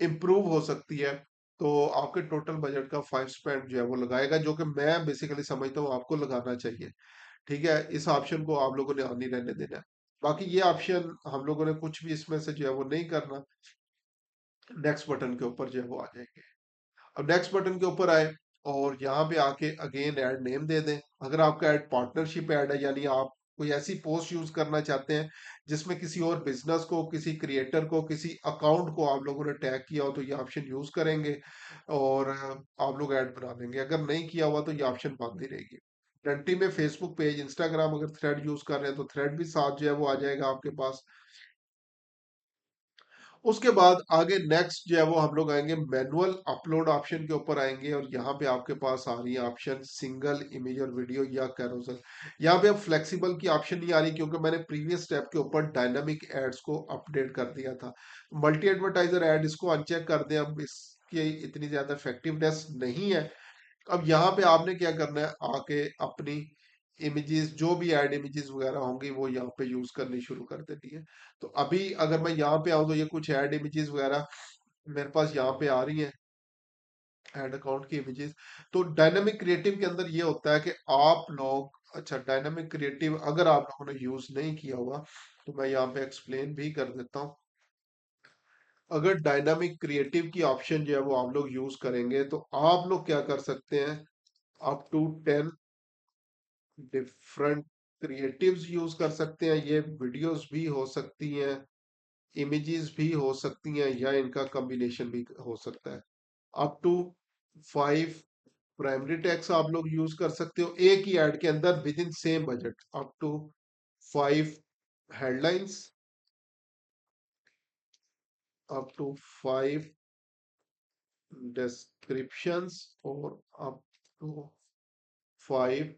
इम्प्रूव हो सकती है, तो आपके टोटल बजट का 5% जो है वो लगाएगा, जो कि मैं बेसिकली समझता हूँ आपको लगाना चाहिए। ठीक है, इस ऑप्शन को आप लोगों ने ऑन ही रहने देना है। बाकी ये ऑप्शन हम लोगों ने कुछ भी इसमें से जो है वो नहीं करना। नेक्स्ट बटन के ऊपर जो है वो आ जाएंगे। अब नेक्स्ट बटन के ऊपर आए और यहाँ पे आके अगेन ऐड नेम दे दें। अगर आपका ऐड पार्टनरशिप ऐड है, यानी आप कोई ऐसी पोस्ट यूज करना चाहते हैं जिसमें किसी और बिजनेस को, किसी क्रिएटर को, किसी अकाउंट को आप लोगों ने टैग किया हो, तो ये ऑप्शन यूज करेंगे और आप लोग ऐड बना देंगे। अगर नहीं किया हुआ तो ये ऑप्शन बंद ही रहेगी। गारंटी में फेसबुक पेज, इंस्टाग्राम अगर थ्रेड यूज कर रहे हैं तो थ्रेड भी साथ जो है वो आ जाएगा आपके पास। उसके बाद आगे नेक्स्ट जो है वो हम लोग आएंगे मैनुअल अपलोड ऑप्शन के ऊपर आएंगे, और यहाँ पे आपके पास आ रही है ऑप्शन सिंगल इमेज और वीडियो या कैरोसल। यहाँ पे अब फ्लेक्सिबल की ऑप्शन नहीं आ रही, क्योंकि मैंने प्रीवियस स्टेप के ऊपर डायनामिक एड्स को अपडेट कर दिया था। मल्टी एडवर्टाइजर एड इसको अनचेक कर दें, अब इसकी इतनी ज्यादा इफेक्टिवनेस नहीं है। अब यहाँ पे आपने क्या करना है, आके अपनी इमेजेस, जो भी ऐड इमेजेस वगैरह होंगी वो यहाँ पे यूज करनी शुरू कर देनी है। तो अभी अगर मैं यहाँ पे आऊँ तो ये कुछ ऐड इमेजेस वगैरह मेरे पास यहाँ पे आ रही हैं, ऐड अकाउंट की इमेजेस। तो डायनामिक क्रिएटिव के अंदर ये होता है कि आप लोग, अच्छा डायनामिक क्रिएटिव अगर आप लोगों ने यूज नहीं किया हुआ तो मैं यहाँ पे एक्सप्लेन भी कर देता हूँ। अगर डायनामिक क्रिएटिव की ऑप्शन जो है वो आप लोग यूज करेंगे तो आप लोग क्या कर सकते हैं, up to 10 different creatives use कर सकते हैं। ये वीडियोस भी हो सकती हैं, इमेजेस भी हो सकती हैं, या इनका कॉम्बिनेशन भी हो सकता है। अप टू 5 प्राइमरी टैग्स आप लोग यूज कर सकते हो एक ही ऐड के अंदर within same budget. Up to 5 headlines, up to 5 descriptions, और अप टू 5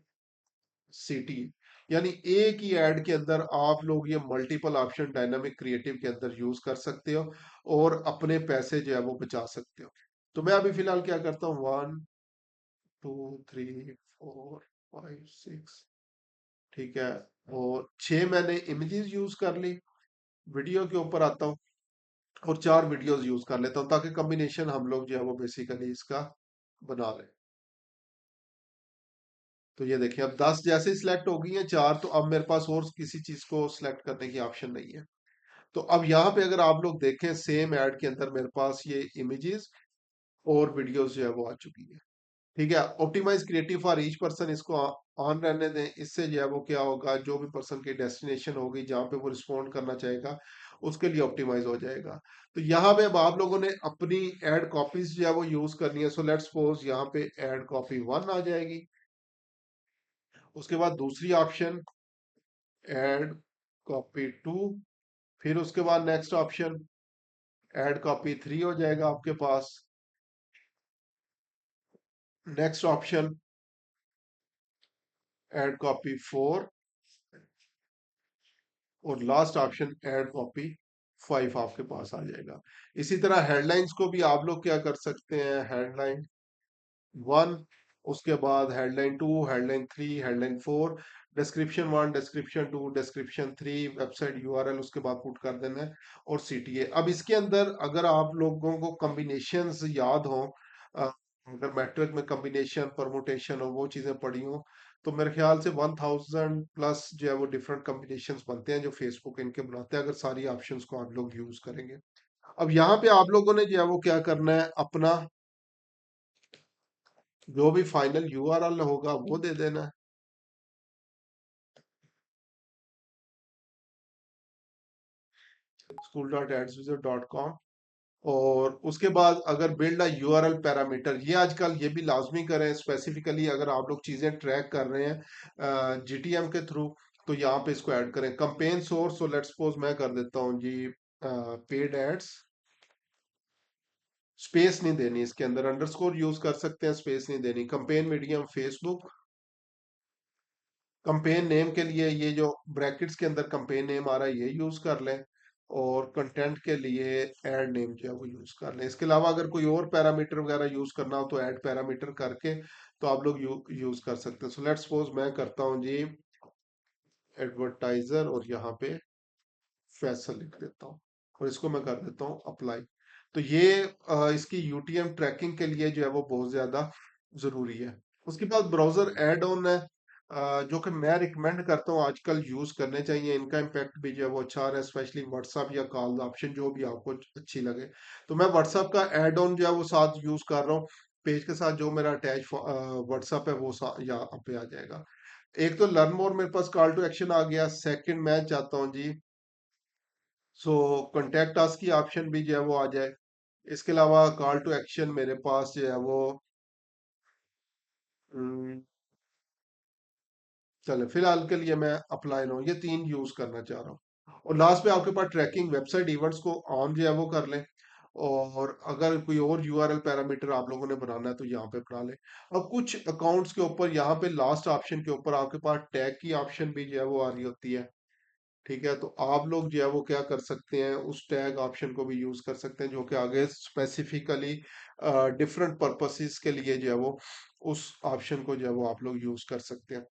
सिटी। यानी एक ही ऐड के अंदर आप लोग ये मल्टीपल ऑप्शन डायनामिक क्रिएटिव के अंदर यूज कर सकते हो और अपने पैसे जो है वो बचा सकते हो। तो मैं अभी फिलहाल क्या करता हूँ, 1 2 3 4 5 6, ठीक है, और 6 मैंने इमेजेस यूज कर ली। वीडियो के ऊपर आता हूँ और 4 वीडियोस यूज कर लेता हूँ, ताकि कॉम्बिनेशन हम लोग जो है वो बेसिकली इसका बना लें। तो ये देखिए, अब 10 जैसे ही सिलेक्ट हो गई है 4, तो अब मेरे पास और किसी चीज को सिलेक्ट करने की ऑप्शन नहीं है। तो अब यहाँ पे अगर आप लोग देखें, सेम ऐड के अंदर मेरे पास ये इमेजेस और वीडियोस जो है वो आ चुकी है। ठीक है, optimize creative for each person, इसको ऑन रहने दें। इससे जो है वो क्या होगा, जो भी पर्सन की डेस्टिनेशन होगी जहाँ पे वो रिस्पॉन्ड करना चाहेगा उसके लिए ऑप्टिमाइज हो जाएगा। तो यहाँ पे अब आप लोगों ने अपनी एड कॉपीज जो है वो यूज करनी है। सो लेट्स सपोज यहाँ पे एड कॉपी 1 आ जाएगी। उसके बाद दूसरी ऑप्शन एड कॉपी 2, फिर उसके बाद नेक्स्ट ऑप्शन एड कॉपी 3 हो जाएगा आपके पास। नेक्स्ट ऑप्शन एड कॉपी 4, और लास्ट ऑप्शन ऐड कॉपी 5 आपके पास आ जाएगा। इसी तरह हेडलाइंस को भी आप लोग क्या कर सकते हैं, हेडलाइन 1, उसके बाद headline 2, headline 3, headline 4, description 1, description 2, description 3, website URL उसके बाद पुट कर देना है, और सीटीए। अब इसके अंदर अगर आप लोगों को कॉम्बिनेशंस याद हो, अगर मैट्रिक में कॉम्बिनेशन परमुटेशन हो वो चीजें पढ़ी हो, तो मेरे ख्याल से 1000+ जो है वो डिफरेंट कॉम्बिनेशंस बनते हैं जो फेसबुक इनके बनाते हैं, अगर सारी ऑप्शंस को आप लोग यूज करेंगे। अब यहाँ पे आप लोगों ने जो है वो क्या करना है, अपना जो भी फाइनल यूआरएल होगा वो दे देना है, school.adswizard.com। और उसके बाद अगर बिल्ड अ यूआरएल पैरामीटर, ये आजकल ये भी लाजमी करें, स्पेसिफिकली अगर आप लोग चीजें ट्रैक कर रहे हैं जीटीएम के थ्रू, तो यहाँ पे इसको ऐड करें। कंपेन सोर्स, तो लेट्स सपोज मैं कर देता हूँ जी पेड एड्स, स्पेस नहीं देनी इसके अंदर, अंडरस्कोर यूज कर सकते हैं, स्पेस नहीं देनी। Campaign medium Facebook, campaign name के लिए ये जो ब्रैकेट्स के अंदर कंपेन नेम आ रहा है ये यूज कर लें, और कंटेंट के लिए ऐड नेम जो है वो यूज कर लें। इसके अलावा अगर कोई और पैरामीटर वगैरह यूज करना हो तो ऐड पैरामीटर करके तो आप लोग यूज कर सकते हैं। सो लेट्स सपोज मैं करता हूँ जी एडवर्टाइजर, और यहाँ पे फैसल लिख देता हूँ, और इसको मैं कर देता हूँ अप्लाई। तो ये इसकी यूटीएम ट्रैकिंग के लिए जो है वो बहुत ज्यादा जरूरी है। उसके बाद ब्राउजर एड ऑन है, जो कि मैं रिकमेंड करता हूँ आजकल यूज करने चाहिए, इनका इम्पैक्ट भी जो है वो अच्छा आ रहा है, स्पेशली व्हाट्सएप या कॉल ऑप्शन जो भी आपको अच्छी लगे। तो मैं व्हाट्सएप का एड ऑन जो है वो साथ यूज कर रहा हूँ, पेज के साथ जो मेरा अटैच व्हाट्सएप है वो यहाँ पे आ जाएगा। एक तो लर्न मोर मेरे पास कॉल टू एक्शन आ गया, सेकंड मैं चाहता हूँ जी सो कॉन्टेक्ट अस की ऑप्शन भी जो है वो आ जाए। इसके अलावा कॉल टू एक्शन मेरे पास जो है वो हम्म, चले फिलहाल के लिए मैं अप्लाई नो ये 3 यूज करना चाह रहा हूँ। और लास्ट पे आपके पास ट्रैकिंग वेबसाइट इवेंट्स को ऑन जो है वो कर लें, और अगर कोई और यूआरएल पैरामीटर आप लोगों ने बनाना है तो यहाँ पे बना लें। अब कुछ अकाउंट्स के ऊपर यहाँ पे लास्ट ऑप्शन के ऊपर आपके पास टैग की ऑप्शन भी जो है वो आ रही होती है, ठीक है। तो आप लोग जो है वो क्या कर सकते हैं, उस टैग ऑप्शन को भी यूज कर सकते हैं, जो कि आगे स्पेसिफिकली डिफरेंट पर्पसेस के लिए जो है वो उस ऑप्शन को जो है वो आप लोग यूज कर सकते हैं।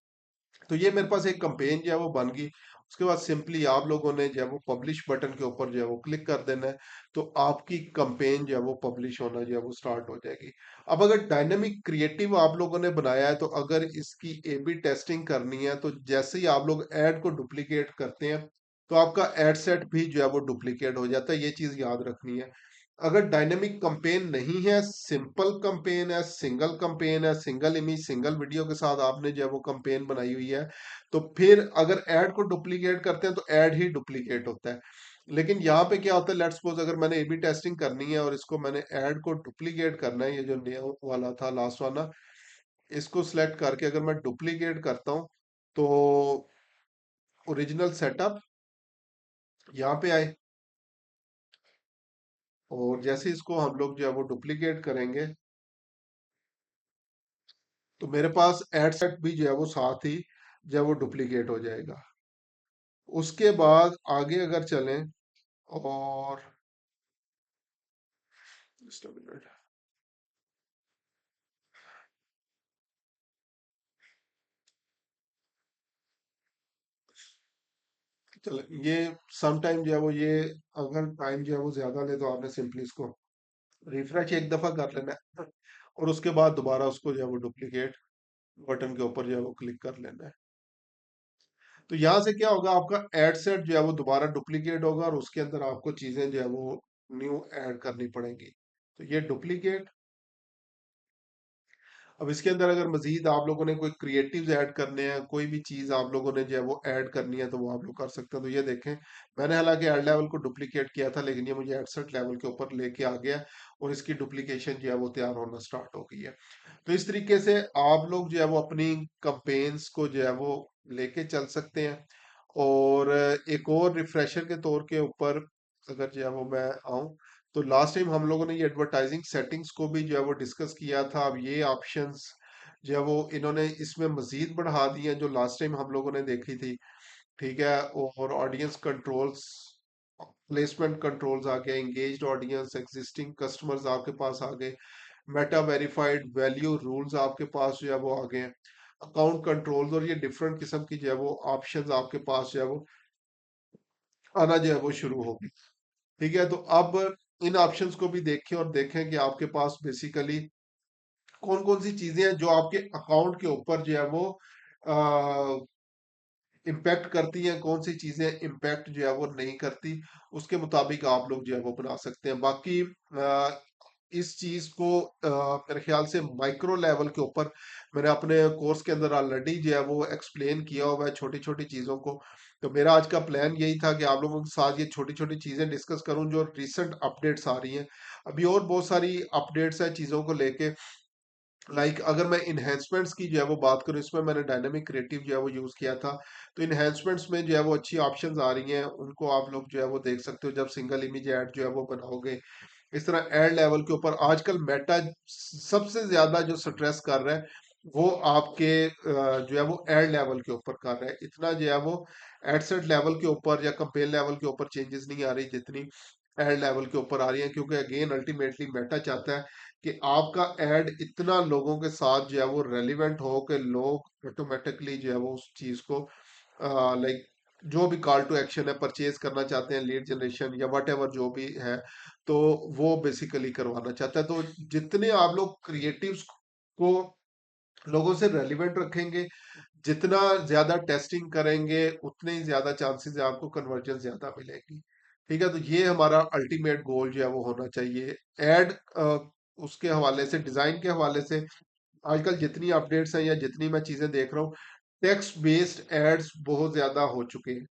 तो ये मेरे पास एक कंपेन जो है वो बन गई। उसके बाद सिंपली आप लोगों ने जो है वो पब्लिश बटन के ऊपर जो है वो क्लिक कर देना है, तो आपकी कंपेन जो है वो पब्लिश होना जो है वो स्टार्ट हो जाएगी। अब अगर डायनेमिक क्रिएटिव आप लोगों ने बनाया है, तो अगर इसकी ए बी टेस्टिंग करनी है, तो जैसे ही आप लोग ऐड को डुप्लीकेट करते हैं तो आपका एड सेट भी जो है वो डुप्लीकेट हो जाता है, ये चीज याद रखनी है। अगर डायनेमिक कंपेन नहीं है, सिंपल कंपेन है, सिंगल कंपेन है, सिंगल इमेज सिंगल वीडियो के साथ आपने जो है वो कंपेन बनाई हुई है, तो फिर अगर ऐड को डुप्लीकेट करते हैं तो ऐड ही डुप्लीकेट होता है। लेकिन यहाँ पे क्या होता है, लेट्स सपोज अगर मैंने एबी टेस्टिंग करनी है और इसको मैंने ऐड को डुप्लीकेट करना है, ये जो नया वाला था लास्ट वाला, इसको सिलेक्ट करके अगर मैं डुप्लीकेट करता हूँ, तो ओरिजिनल सेटअप यहाँ पे आए, और जैसे इसको हम लोग जो है वो डुप्लीकेट करेंगे, तो मेरे पास एड सेट भी जो है वो साथ ही जो है वो डुप्लीकेट हो जाएगा। उसके बाद आगे अगर चलें, और just a minute, चले ये सम टाइम जो है वो ये अगर टाइम जो है वो ज्यादा ले, तो आपने सिंपली इसको रिफ्रेश एक दफा कर लेना है, और उसके बाद दोबारा उसको जो है वो डुप्लीकेट बटन के ऊपर जो है वो क्लिक कर लेना है। तो यहाँ से क्या होगा, आपका एड सेट जो है वो दोबारा डुप्लीकेट होगा, और उसके अंदर आपको चीजें जो है वो न्यू ऐड करनी पड़ेंगी। तो ये डुप्लीकेट। अब इसके अंदर अगर मजीद आप लोगों ने कोई क्रिएटिव्स ऐड करने हैं, कोई भी चीज आप लोगों ने जो है वो ऐड करनी है, तो वो आप लोग कर सकते हैं। तो ये देखें, मैंने हालांकि एड लेवल को डुप्लीकेट किया था, लेकिन ये मुझे एडसेट लेवल के ऊपर लेके आ गया, और इसकी डुप्लीकेशन जो है वो तैयार होना स्टार्ट हो गई है। तो इस तरीके से आप लोग जो है वो अपनी कंपेन्स को जो है वो लेके चल सकते हैं। और एक और रिफ्रेशर के तौर के ऊपर अगर जो है वो मैं आऊं, तो लास्ट टाइम हम लोगों ने ये एडवर्टाइजिंग सेटिंग्स को भी जो है वो डिस्कस किया था। अब ये ऑप्शंस जो है वो इन्होंने इसमें मजीद बढ़ा दिए हैं, जो लास्ट टाइम हम लोगों ने देखी थी, ठीक है। और ऑडियंस कंट्रोल्स, प्लेसमेंट कंट्रोल्स आ गए, एंगेज्ड ऑडियंस, एग्जिस्टिंग कस्टमर्स आपके पास आ गए, मेटा वेरीफाइड वैल्यू रूल्स आपके पास जो है वो आ गए, अकाउंट कंट्रोल्स, और ये डिफरेंट किस्म की जो है वो ऑप्शंस आपके पास जो है वो आना जो है वो शुरू होगी। ठीक है, तो अब इन ऑप्शंस को भी देखें और देखें कि आपके पास बेसिकली कौन कौन सी चीजें हैं जो आपके अकाउंट के ऊपर जो है वो इम्पैक्ट करती हैं, कौन सी चीजें इम्पैक्ट जो है वो नहीं करती। उसके मुताबिक आप लोग जो है वो बना सकते हैं। बाकी इस चीज को मेरे ख्याल से माइक्रो लेवल के ऊपर मैंने अपने कोर्स के अंदर ऑलरेडी जो है वो एक्सप्लेन किया हुआ है, छोटी छोटी चीजों को। तो मेरा आज का प्लान यही था कि आप लोगों के साथ ये छोटी छोटी चीजें डिस्कस करूं जो रिसेंट अपडेट्स आ रही हैं। अभी और बहुत सारी अपडेट्स हैं चीजों को लेके। अगर मैं इन्हेंसमेंट्स की जो है वो बात करूं, इसमें मैंने डायनामिक क्रिएटिव जो है वो यूज किया था। तो इन्हेंसमेंट्स में जो है वो अच्छी ऑप्शंस आ रही हैं, उनको आप लोग जो है वो देख सकते हो जब सिंगल इमेज ऐड जो है वो बनाओगे। इस तरह एड लेवल के ऊपर आजकल मेटा सबसे ज्यादा जो स्ट्रेस कर रहा है वो आपके जो है वो एड लेवल के ऊपर कर रहा है। इतना जो है वो एडसेट लेवल के ऊपर या कंपेन लेवल के ऊपर चेंजेस नहीं आ रही जितनी एड लेवल के ऊपर आ रही है, क्योंकि अगेन अल्टीमेटली मेटा चाहता है कि आपका एड इतना लोगों के साथ जो है वो रेलिवेंट हो कि लोग ऑटोमेटिकली जो है वो उस चीज को लाइक जो भी कॉल टू एक्शन है, परचेज करना चाहते हैं, लीड जनरेशन या वट एवर जो भी है, तो वो बेसिकली करवाना चाहता है। तो जितने आप लोग क्रिएटिव्स को लोगों से रेलिवेंट रखेंगे, जितना ज्यादा टेस्टिंग करेंगे, उतने ही ज्यादा चांसेस है आपको कन्वर्जन ज्यादा मिलेगी। ठीक है, तो ये हमारा अल्टीमेट गोल जो है वो होना चाहिए। एड उसके हवाले से, डिजाइन के हवाले से आजकल जितनी अपडेट्स हैं या जितनी मैं चीजें देख रहा हूँ, टेक्स्ट बेस्ड एड्स बहुत ज्यादा हो चुके हैं।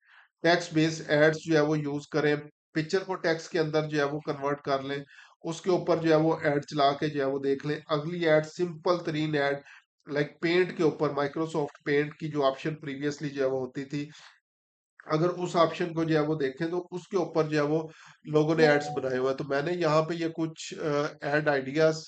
टेक्स्ट बेस्ड एड्स जो है वो यूज करें, पिक्चर को टेक्स्ट के अंदर जो है वो कन्वर्ट कर लें, उसके ऊपर जो है वो एड चला के जो है वो देख लें। अगली एड सिंपल तरीन एड, पेंट के ऊपर माइक्रोसॉफ्ट पेंट की जो ऑप्शन प्रीवियसली जो है वो होती थी, अगर उस ऑप्शन को जो है वो देखें तो उसके ऊपर जो है वो लोगों ने एड्स बनाए हुए हैं। तो मैंने यहाँ पे ये कुछ एड आइडियाज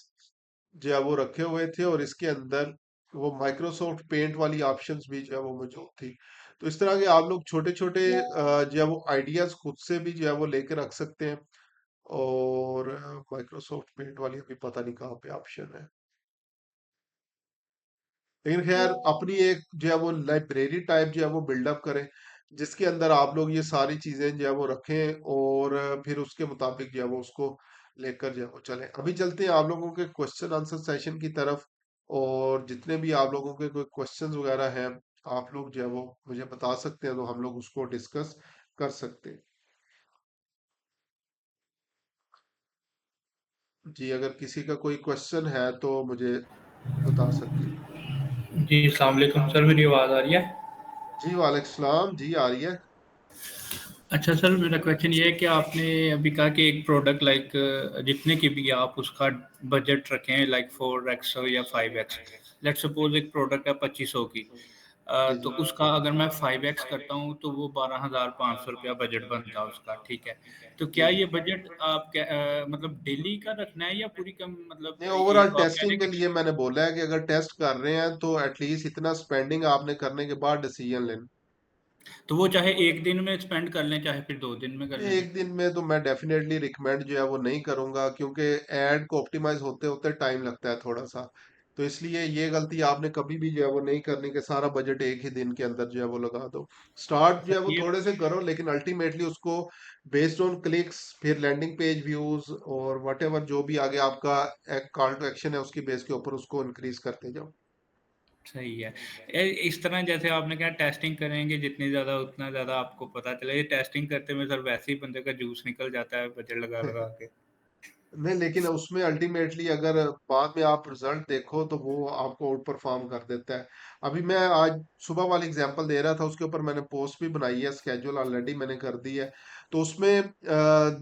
जो है वो रखे हुए थे, और इसके अंदर वो माइक्रोसॉफ्ट पेंट वाली ऑप्शंस भी जो है वो मौजूद थी। तो इस तरह के आप लोग छोटे छोटे जो है वो आइडियाज खुद से भी जो है वो लेके रख सकते हैं। और माइक्रोसॉफ्ट पेंट वाली अभी पता नहीं कहाँ पे ऑप्शन है, लेकिन खैर अपनी एक जो है वो लाइब्रेरी टाइप जो है वो बिल्डअप करें, जिसके अंदर आप लोग ये सारी चीजें जो है वो रखें, और फिर उसके मुताबिक जो है वो उसको लेकर जो है वो चलें। अभी चलते हैं आप लोगों के क्वेश्चन आंसर सेशन की तरफ, और जितने भी आप लोगों के कोई क्वेश्चंस वगैरह हैं, आप लोग जो है वो मुझे बता सकते हैं, तो हम लोग उसको डिस्कस कर सकते हैं। जी, अगर किसी का कोई क्वेश्चन है तो मुझे बता सकते हैं।
जी, अस्सलाम वालेकुम सर, मेरी आवाज़ आ रही है?
जी वालेकुम सलाम जी, आ रही है।
अच्छा सर, मेरा क्वेश्चन ये है कि आपने अभी कहा कि एक प्रोडक्ट लाइक जितने की भी आप उसका बजट रखें लाइक 4x या 5x। लेट सपोज एक प्रोडक्ट है 2500 की।
जी
तो
जी।
उसका अगर मैं 5x करता हूँ तो वो 12,500 रुपया बजट बनता है उसका, ठीक है। तो
जी
क्या
जी।
ये बजट आप क्या मतलब डेली का रखना है या पूरी कम मतलब
नहीं,
ये
ओवरऑल
तो आप कह रहे
टेस्टिंग के
हैं कि
लिए मैंने बोला है कि अगर टेस्ट कर रहे हैं तो एटलीस्ट इतना स्पेंडिंग आपने करने के बाद डिसीजन लेना।
तो वो चाहे एक दिन में स्पेंड कर लें चाहे फिर 2 दिन में कर लें
एक
सर?
दिन में तो मैं डेफिनेटली रिकमेंड जो है वो नहीं करूंगा, क्योंकि एड को ऑप्टिमाइज होते होते टाइम लगता है थोड़ा सा। तो इसलिए ये गलती आपने कभी भी जो है वो नहीं करनी कि सारा बजट एक ही दिन के अंदर जो है वो लगा दो। स्टार्ट जो है
सर
वो
ये
थोड़े से करो, लेकिन अल्टीमेटली उसको बेस्ड ऑन क्लिक्स, फिर लैंडिंग पेज व्यूज और वट एवर जो भी आगे आपका कॉल टू एक्शन है उसकी बेस के ऊपर उसको इंक्रीज करते जाओ।
सही है। इस तरह जैसे आपने कहा टेस्टिंग करेंगे जितनी ज़्यादा उतना ज़्यादा आपको पता चले, ये टेस्टिंग करते में सर वैसे ही बंदे का जूस निकल जाता है बजट लगा लगा के।
नहीं, लेकिन उसमें अल्टीमेटली अगर बाद में आप रिजल्ट देखो तो वो आपको आउट परफॉर्म कर देता है। अभी मैं आज सुबह वाली एग्जांपल दे रहा था, उसके ऊपर मैंने पोस्ट भी बनाई है, स्केड्यूल ऑलरेडी मैंने कर दी है। तो उसमें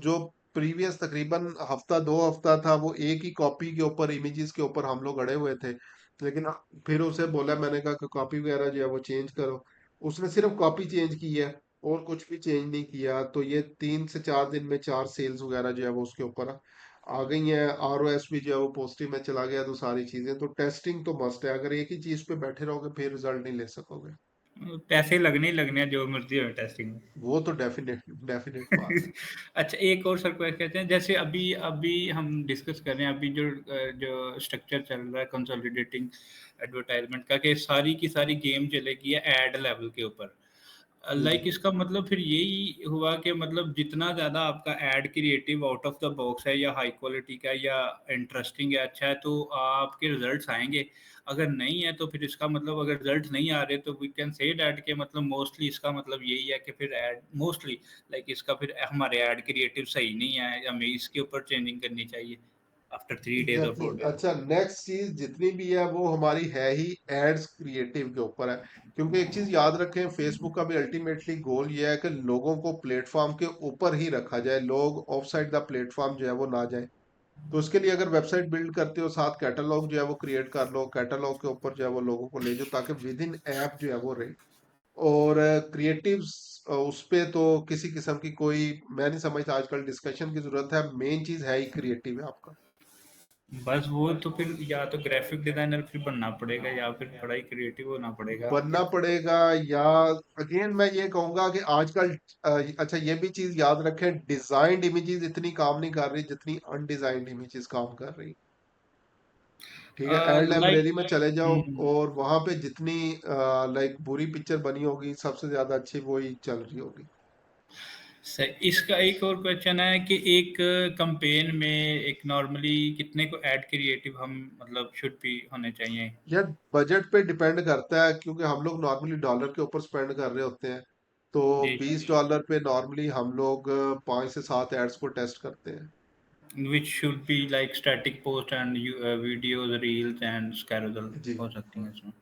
जो प्रीवियस तकरीबन हफ्ता 2 हफ्ता था, वो एक ही कॉपी के ऊपर इमेजेस के ऊपर हम लोग अड़े हुए थे। लेकिन फिर उसे बोला, मैंने कहा कि कॉपी वगैरह जो है वो चेंज करो। उसने सिर्फ कॉपी चेंज की है और कुछ भी चेंज नहीं किया। तो ये 3 से 4 दिन में 4 सेल्स वगैरह जो है वो उसके ऊपर आ गई हैं। आरओएस भी जो है वो पॉजिटिव में चला गया। तो सारी चीजें तो टेस्टिंग तो मस्ट है, अगर एक ही चीज पे बैठे रहोगे फिर रिजल्ट नहीं ले सकोगे।
पैसे लगने ही लगने हैं जो मर्ज़ी हो टेस्टिंग में।
वो तो डेफिनेट डेफिनेट बात है।
अच्छा, एक और सर क्या कहते हैं, जैसे अभी अभी हम डिस्कस कर रहे हैं, अभी जो स्ट्रक्चर चल रहा है कंसोलिडेटिंग एडवर्टाइजमेंट का, कि सारी की सारी गेम चलेगी है एड लेवल के ऊपर।
हम्म।
लाइक इसका मतलब फिर यही हुआ कि मतलब जितना ज़्यादा आपका ad creative out of the box है या हाई क्वालिटी का या इंटरेस्टिंग है, अच्छा है, तो आपके रिजल्ट्स आएँगे। अगर नहीं है तो फिर इसका मतलब, अगर रिजल्ट नहीं आ रहे तो वी कैन से दैट कि मतलब मोस्टली इसका मतलब यही है कि फिर एड मोस्टली लाइक इसका फिर हमारे एड क्रिएटिव सही नहीं है, हमें इसके ऊपर चेंजिंग करनी चाहिए आफ्टर 3 डेज़ और
एग्जैक्टली
4 डेज़।
अच्छा, नेक्स्ट चीज जितनी भी है वो हमारी है ही एड्स क्रिएटिव के ऊपर है। क्योंकि एक चीज याद रखें, फेसबुक का भी अल्टीमेटली गोल ये है कि लोगों को प्लेटफॉर्म के ऊपर ही रखा जाए, लोग ऑफ साइड द प्लेटफॉर्म जो है वो ना जाए। तो उसके लिए अगर वेबसाइट बिल्ड करते हो, साथ कैटलॉग जो है वो क्रिएट कर लो, कैटलॉग के ऊपर जो है वो लोगों को ले जाओ, ताकि विद इन ऐप जो है वो रहे। और क्रिएटिव्स उस पे तो किसी किस्म की कोई, मैं नहीं समझता आजकल डिस्कशन की जरूरत है। मेन चीज है ही क्रिएटिव है आपका।
बस वो तो फिर या तो ग्राफिक डिजाइनर फिर बनना पड़ेगा या फिर बड़ा ही क्रिएटिव होना पड़ेगा
बनना
आपके।
पड़ेगा, या अगेन मैं ये कहूंगा कि आजकल अच्छा ये भी चीज याद रखें, डिजाइन्ड इमेजेस इतनी काम नहीं कर रही जितनी अनडिजाइन्ड इमेजेस काम कर रही। ठीक है, एड
लाइक
लाइब्रेरी में चले जाओ और वहां पे जितनी लाइक बुरी पिक्चर बनी होगी, सबसे ज्यादा अच्छी वही चल रही होगी।
सही। इसका एक और क्वेश्चन है कि एक कंपेन में एक नॉर्मली कितने को ऐड क्रिएटिव हम मतलब शुड भी होने चाहिए?
यार बजट पे डिपेंड करता है, क्योंकि हम लोग नॉर्मली डॉलर के ऊपर स्पेंड कर रहे होते हैं। तो
जी
$20 पे नॉर्मली हम लोग 5 से 7 एड्स को टेस्ट करते हैं।
Which should be like static post and videos reels and scroll
जी
हो सकती हैं इसमें।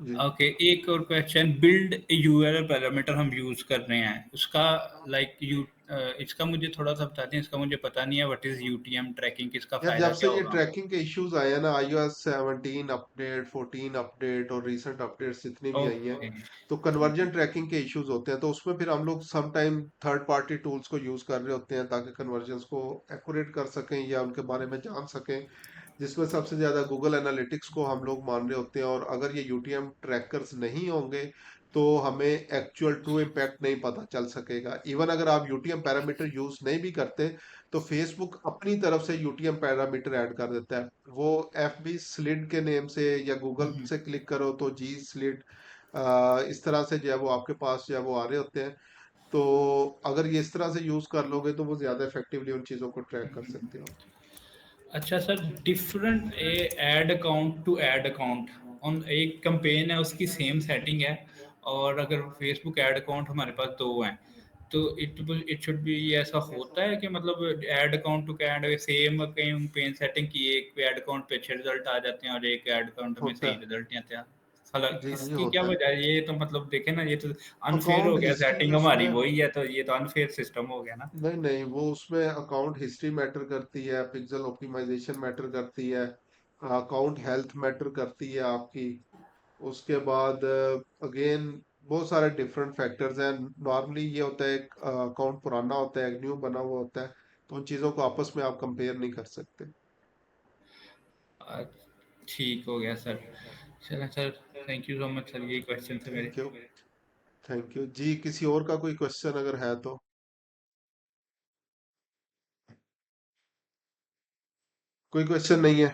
जी।
ओके, एक और क्वेश्चन, बिल्ड यूआरएल पैरामीटर हम यूज कर रहे हैं उसका लाइक इसका मुझे थोड़ा सा बताते हैं, इसका मुझे पता नहीं है, व्हाट इज यूटीएम ट्रैकिंग, इसका
यार
फायदा
जब से
क्या
ये
होगा?
ट्रैकिंग के इश्यूज आए हैं ना, iOS 17 अपडेट, 14 अपडेट और रीसेंट अपडेट्स जितनी भी आई हैं,
ओके।
तो कन्वर्जन ट्रैकिंग के इश्यूज होते हैं। तो उसमें फिर हम लोग some time third party tools को यूज कर रहे होते हैं, ताकि कन्वर्जन्स को एक्यूरेट कर सकें या उनके बारे में जान सकें। जिसमें सबसे ज्यादा गूगल एनालिटिक्स को हम लोग मान रहे होते हैं। और अगर ये यूटीएम ट्रैकर्स नहीं होंगे तो हमें एक्चुअल ट्रू इम्पैक्ट नहीं पता चल सकेगा। इवन अगर आप यूटीएम पैरामीटर यूज नहीं भी करते, तो फेसबुक अपनी तरफ से यूटीएम पैरामीटर ऐड कर देता है। वो एफ बी स्लिड के नेम से, या गूगल से क्लिक करो तो जी स्लिड, इस तरह से जो है वो आपके पास जो है वो आ रहे होते हैं। तो अगर ये इस तरह से यूज कर लोगे तो वो ज्यादा इफेक्टिवली उन चीजों को ट्रैक कर सकते हो।
अच्छा sir, different ad account to ad account on एक कंपेन है उसकी सेम सेटिंग है, और अगर फेसबुक एड अकाउंट हमारे पास दो हैं, तो इट शुड बी ऐसा होता है कि मतलब ad account to ad same campaign setting की, एक एड अकाउंट पे अच्छे रिजल्ट आ जाते हैं और एक एड अकाउंट में
होता
सही
है।
रिजल्ट नहीं आते हैं। हालांकि
जी जी
इसकी क्या
होता है।
वजह है, ये तो मतलब देखे ना, ये तो अनफेयर हो
अकाउंट
गया,
हिस्ट्री
सेटिंग हमारी
उसमें,
वही है, तो ये तो अनफेयर सिस्टम हो गया ना।
नहीं नहीं, वो उसमें अकाउंट हिस्ट्री मैटर करती है, पिक्सल ऑप्टिमाइजेशन मैटर करती है, अकाउंट हेल्थ मैटर करती है आपकी। उसके बाद अगेन बहुत सारे डिफरेंट फैक्टर्स हैं। नॉर्मली ये होता है, एक अकाउंट पुराना होता है, एक न्यू बना हुआ होता है, तो उन चीज़ों को आपस में आप कंपेयर नहीं कर सकते।
अ, ठीक हो गया सर। चलें sir, thank you so much sir, यही क्वेश्चन थे मेरे।
Thank you. थैंक यू जी। किसी और का कोई क्वेश्चन अगर है तो? कोई क्वेश्चन नहीं है?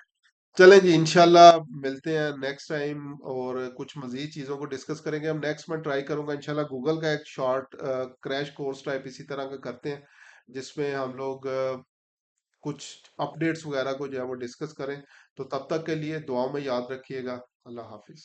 चलें जी, इंशाल्लाह मिलते हैं नेक्स्ट टाइम और कुछ मजीद चीज़ों को डिस्कस करेंगे। हम नेक्स्ट में ट्राई करूंगा इंशाल्लाह गूगल का एक शॉर्ट क्रैश कोर्स टाइप इसी तरह का करते हैं, जिसमें हम लोग कुछ अपडेट्स वगैरह को जो है वो डिस्कस करें। तो तब तक के लिए दुआ में याद रखिएगा। अल्लाह हाफिज।